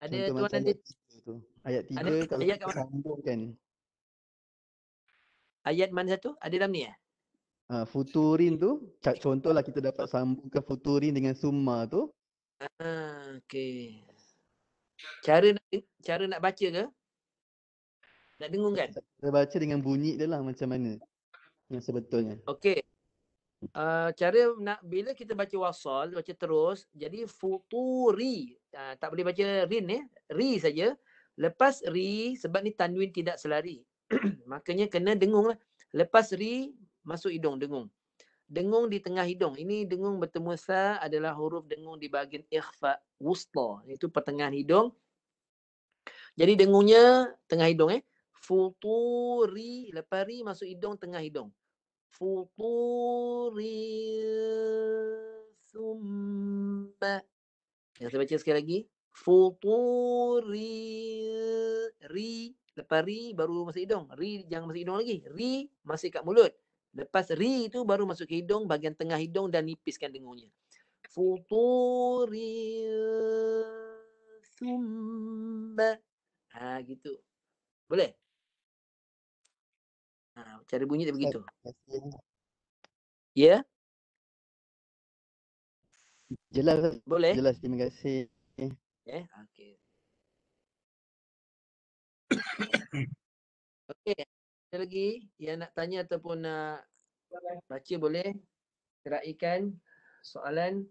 Ada Contoh tuan macam ada ayat 3 ada kalau ayat kita sambungkan. Ayat mana satu? Ada dalam ni Futurin tu, contohlah kita dapat sambungkan futurin dengan summa tu. Okey. Cara nak baca ke? Nak dengung kan? Kita baca dengan bunyi dia lah macam mana yang sebetulnya. Okey. Cara nak bila kita baca wasal, baca terus, jadi futuri. Tak boleh baca rin ri saja. Lepas ri sebab ni tanwin tidak selari. Makanya kena dengung lah. Lepas ri masuk hidung dengung. Dengung di tengah hidung. Ini dengung bertemu sa adalah huruf dengung di bahagian ikhfa wusta. Itu pertengahan hidung. Jadi dengungnya tengah hidung Futuri. Lepas ri masuk hidung tengah hidung. Futuri summa. Yang saya baca sekali lagi. Futuri. Ri. Lepas ri baru masuk hidung. Ri jangan masuk hidung lagi. Ri masih kat mulut. Lepas ri itu baru masuk ke hidung, bahagian tengah hidung dan nipiskan dengungnya. Futuri. Sumba. Gitu. Boleh? Cara bunyi dia begitu. Ya? Jelas. Boleh? Jelas, terima kasih. Okey. Okey. Ada lagi yang nak tanya ataupun nak baca boleh? Raikan soalan.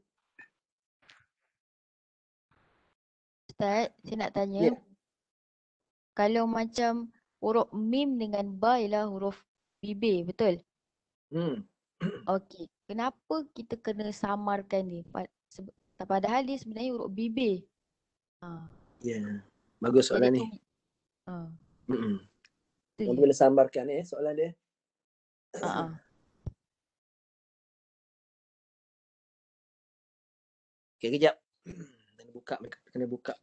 Ustaz, saya nak tanya. Ya. Kalau macam huruf mim dengan ba ialah huruf bibir, betul? Okey. Kenapa kita kena samarkan dia? Padahal dia sebenarnya huruf bibir. Ya. Bagus soalan ni. Tu Yang je. boleh sambarkan soalan dia. Okey, kejap. Kena buka.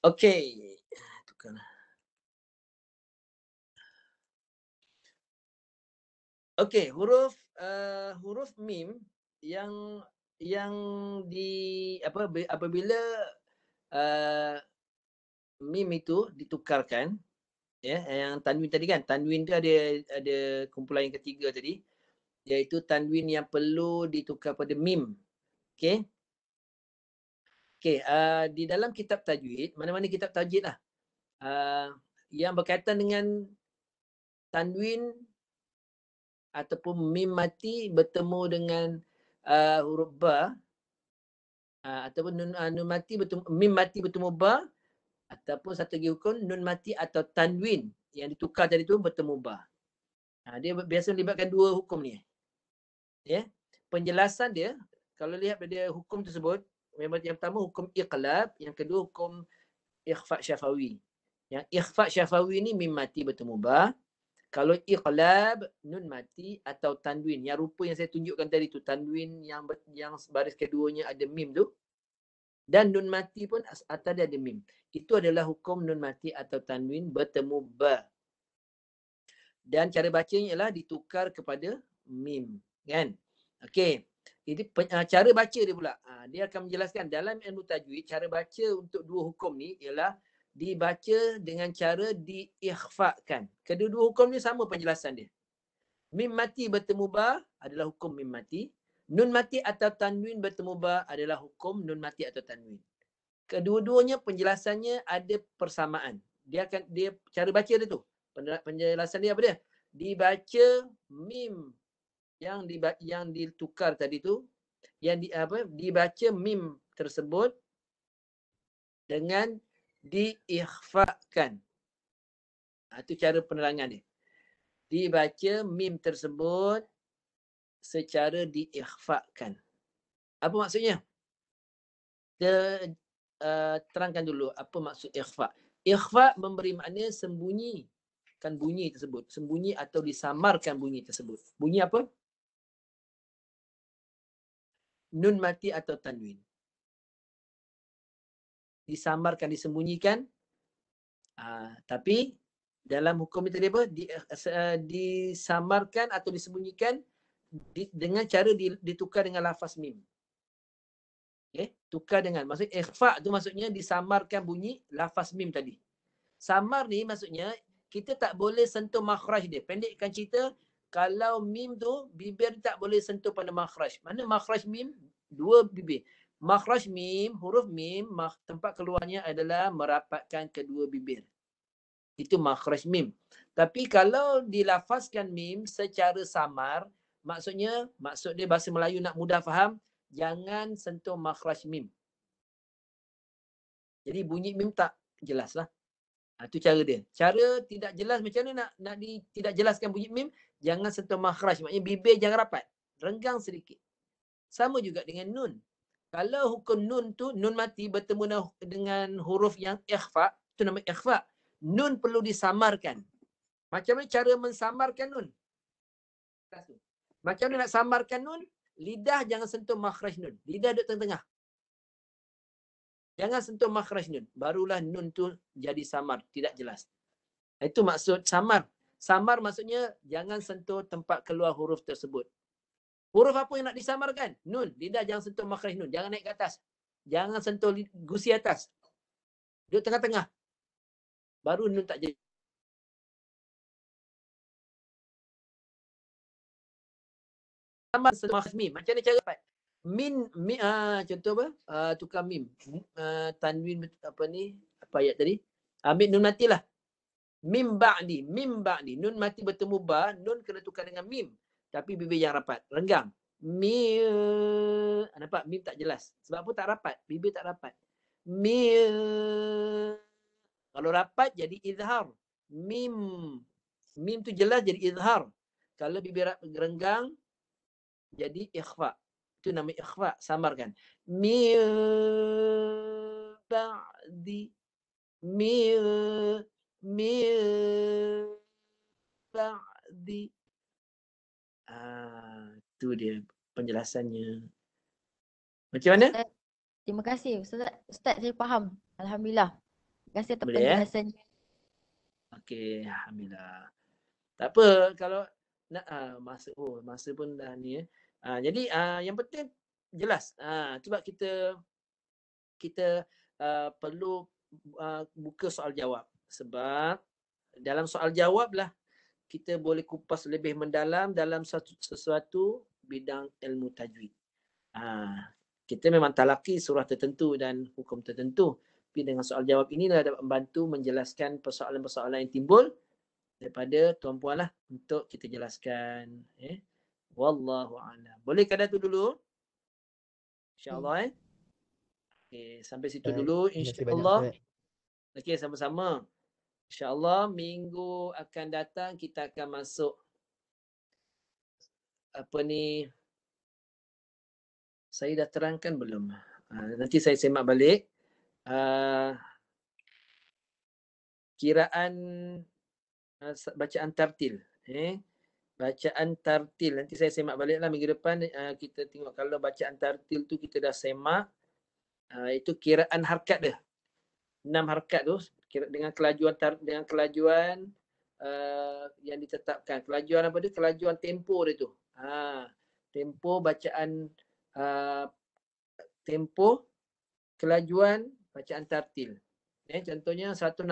Okey. Tukar. Okey, huruf mim yang apabila mim itu ditukarkan, yang tanwin tadi kan, tanwin tu ada kumpulan yang ketiga tadi, iaitu tanwin yang perlu ditukar pada mim. Okey. Di dalam kitab tajwid, mana-mana kitab tajwid lah, yang berkaitan dengan tanwin ataupun mim mati bertemu dengan huruf ba, ataupun nun mati bertemu, mim mati bertemu ba, ataupun satu lagi hukum nun mati atau tanwin yang ditukar tadi tu bertemu ba. Dia biasa melibatkan dua hukum ni. Penjelasan dia, kalau lihat pada hukum tersebut, memang yang pertama hukum iqlab, yang kedua hukum ikhfa syafawi. Yang ikhfa syafawi ni mim mati bertemu ba. Kalau iqlab, nun mati atau tanwin, yang rupa yang saya tunjukkan tadi tu, tanwin yang baris keduanya ada mim tu, dan nun mati pun atas dia ada mim. Itu adalah hukum nun mati atau tanwin bertemu ba. Dan cara bacanya ialah ditukar kepada mim, kan? Okey. Jadi cara baca dia pula. Dia akan menjelaskan dalam ilmu tajwid, cara baca untuk dua hukum ni ialah dibaca dengan cara diikhfakan. Kedua-dua hukum ni sama penjelasan dia. Mim mati bertemu ba adalah hukum mim mati. Nun mati atau tanwin bertemu ba adalah hukum nun mati atau tanwin. Kedua-duanya penjelasannya ada persamaan. Dia cara baca dia tu. Penjelasan dia apa dia? Dibaca mim yang ditukar tadi tu, dibaca mim tersebut dengan diikhfakan. Itu cara penerangan dia. Dibaca mim tersebut secara diikhfakan. Apa maksudnya? Kita terangkan dulu apa maksud ikhfa. Ikhfa memberi makna sembunyikan bunyi tersebut. Sembunyi atau disamarkan bunyi tersebut. Bunyi apa? Nun mati atau tanwin. Disamarkan, disembunyikan. Tapi dalam hukum itu apa? Disamarkan atau disembunyikan dengan cara ditukar dengan lafaz mim. Tukar dengan, maksud ikhfa tu maksudnya disamarkan bunyi lafaz mim tadi. Samar ni maksudnya kita tak boleh sentuh makhraj dia. Pendekkan cerita, kalau mim tu bibir tak boleh sentuh pada makhraj. Mana makhraj mim? Dua bibir. Makhraj mim, huruf mim, tempat keluarnya adalah merapatkan kedua bibir. Itu makhraj mim. Tapi kalau dilafazkan mim secara samar, maksud dia bahasa Melayu nak mudah faham, jangan sentuh makhraj mim. Jadi bunyi mim tak jelas lah. Itu cara dia. Cara tidak jelas macam mana nak tidak jelaskan bunyi mim, jangan sentuh makhraj. Maknanya bibir jangan rapat. Renggang sedikit. Sama juga dengan nun. Kalau hukum nun tu, nun mati bertemu dengan huruf yang ikhfa, itu nama ikhfa. Nun perlu disamarkan. Macam mana cara mensamarkan nun? Macam mana nak samarkan nun? Lidah jangan sentuh makhraj nun. Lidah duduk tengah-tengah. Jangan sentuh makhraj nun. Barulah nun tu jadi samar, tidak jelas. Itu maksud samar. Samar maksudnya jangan sentuh tempat keluar huruf tersebut. Huruf apa yang nak disamarkan? Nun. Lidah jangan sentuh makhraj nun. Jangan naik ke atas. Jangan sentuh gusi atas. Duduk tengah-tengah. Baru nun tak jadi. Samar sentuh makhraj mim. Macam mana cara dapat? Contoh apa? Tukar mim. Tanwin apa ni? Apa ayat tadi? Ambil nun matilah. Mim ba'di. Mim ba'di. Nun mati bertemu ba. Nun kena tukar dengan mim. Tapi bibir yang rapat. Renggang. Mim. Nampak? Mim tak jelas. Sebab apa tak rapat? Bibir tak rapat. Mim. Kalau rapat jadi izhar. Mim. Mim tu jelas jadi izhar. Kalau bibir renggang jadi ikhfa. Itu nama ikhfa. Samarkan. Mim ba'di. Mim ba'di. Itu dia penjelasannya. Macam mana? Ustaz, terima kasih. Ustaz, saya faham. Alhamdulillah. Terima kasih atas Boleh, penjelasannya. Okey, alhamdulillah. Tak apa kalau nak masa pun dah ni ya. Jadi yang penting jelas. Sebab kita perlu buka soal jawab. Sebab dalam soal jawab lah kita boleh kupas lebih mendalam dalam sesuatu bidang ilmu tajwid. Kita memang talaki surah tertentu dan hukum tertentu. Tapi dengan soal jawab inilah dapat membantu menjelaskan persoalan-persoalan yang timbul daripada tuan-puan lah untuk kita jelaskan. Wallahu a'lam. Boleh kadar tu dulu? InsyaAllah. Okay, sampai situ dulu insyaAllah. Okey, sama-sama. InsyaAllah minggu akan datang kita akan masuk apa ni, saya dah terangkan belum? Nanti saya semak balik. Kiraan bacaan tartil. Bacaan tartil. Nanti saya semak balik lah minggu depan. Kita tengok kalau bacaan tartil tu kita dah semak. Itu kiraan harkat dia. 6 harkat tu dengan kelajuan yang ditetapkan. Kelajuan apa dia? Kelajuan tempo dia tu. Tempo bacaan tempo kelajuan bacaan tartil. Contohnya 160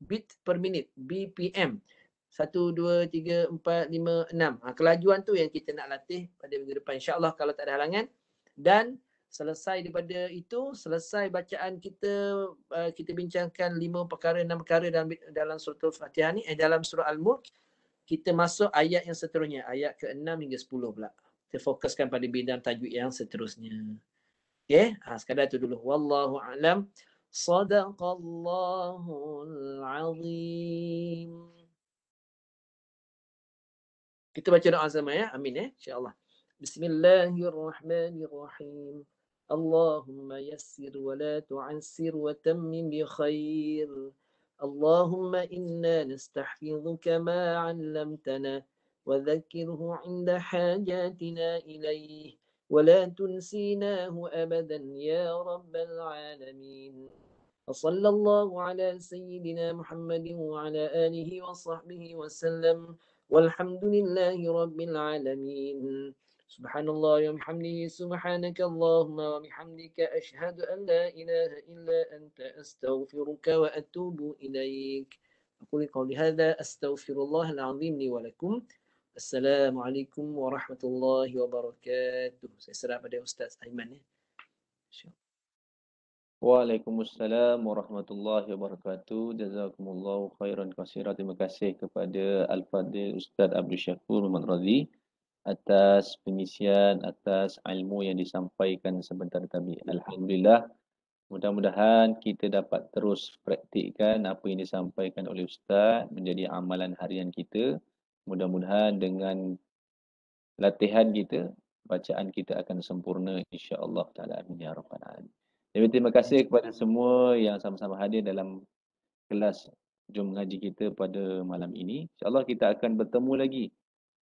bit per minit, BPM. 1, 2, 3, 4, 5, 6. Kelajuan tu yang kita nak latih pada minggu depan insya-Allah kalau tak ada halangan. Dan selesai daripada itu, selesai bacaan kita, kita bincangkan 5 perkara, 6 perkara dalam surah Al-Fatihah ni, dalam surah Al-Mulk, kita masuk ayat yang seterusnya, ayat ke-6 hingga 10 pula. Kita fokuskan pada bidang tajwid yang seterusnya. Okey, sekadar tu dulu. Wallahu a'lam. Sadaqallahul azim. Kita baca doa sama ya. Amin ya, insya-Allah. Bismillahirrahmanirrahim. اللهم يسر ولا تعسر وتمم بخير اللهم إنا نستحفظك ما علمتنا وذكره عند حاجاتنا إليه ولا تنسيناه أبدا يا رب العالمين وصلى الله على سيدنا محمد وعلى آله وصحبه وسلم والحمد لله رب العالمين سبحان الله وبحمده سبحانك اللهم وبحمدك أشهد أن لا إله إلا أنت أستغفرك وأتوب إليك أقول قولي هذا أستغفر الله العظيم لي ولكم السلام عليكم ورحمة الله وبركاته. Saya serah pada Ustaz Aiman ya. Waalaikumsalam warahmatullahi wabarakatuh. Jazakumullahu khairan katsiran. Terima kasih kepada Al-Fadhil Ustaz Abdul Syakur Muhammad Razi atas pengisian, atas ilmu yang disampaikan sebentar tadi. Alhamdulillah, mudah-mudahan kita dapat terus praktikkan apa yang disampaikan oleh Ustaz menjadi amalan harian kita. Mudah-mudahan dengan latihan kita, bacaan kita akan sempurna insya-Allah taala. Amin ya rabbal alamin. Terima kasih kepada semua yang sama-sama hadir dalam kelas jom mengaji kita pada malam ini. InsyaAllah kita akan bertemu lagi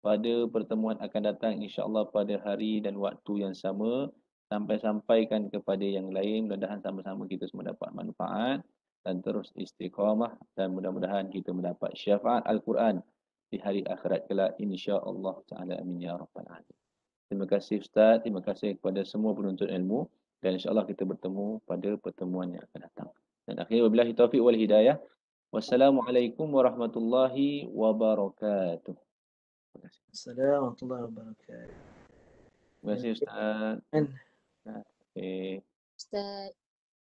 pada pertemuan akan datang, insyaAllah pada hari dan waktu yang sama. Sampai-sampaikan kepada yang lain, mudah-mudahan sama-sama kita semua dapat manfaat dan terus istiqamah, dan mudah-mudahan kita mendapat syafaat Al-Quran di hari akhirat kelak, insya-Allah taala. Amin ya rabbal alamin. Terima kasih Ustaz, terima kasih kepada semua penuntut ilmu, dan insya-Allah kita bertemu pada pertemuan yang akan datang. Dan akhirnya wabillahi taufiq wal hidayah. Wassalamualaikum warahmatullahi wabarakatuh. Terima kasih. Assalamualaikum warahmatullahi wabarakatuh. Terima kasih Ustaz. Dan Okay. Ustaz.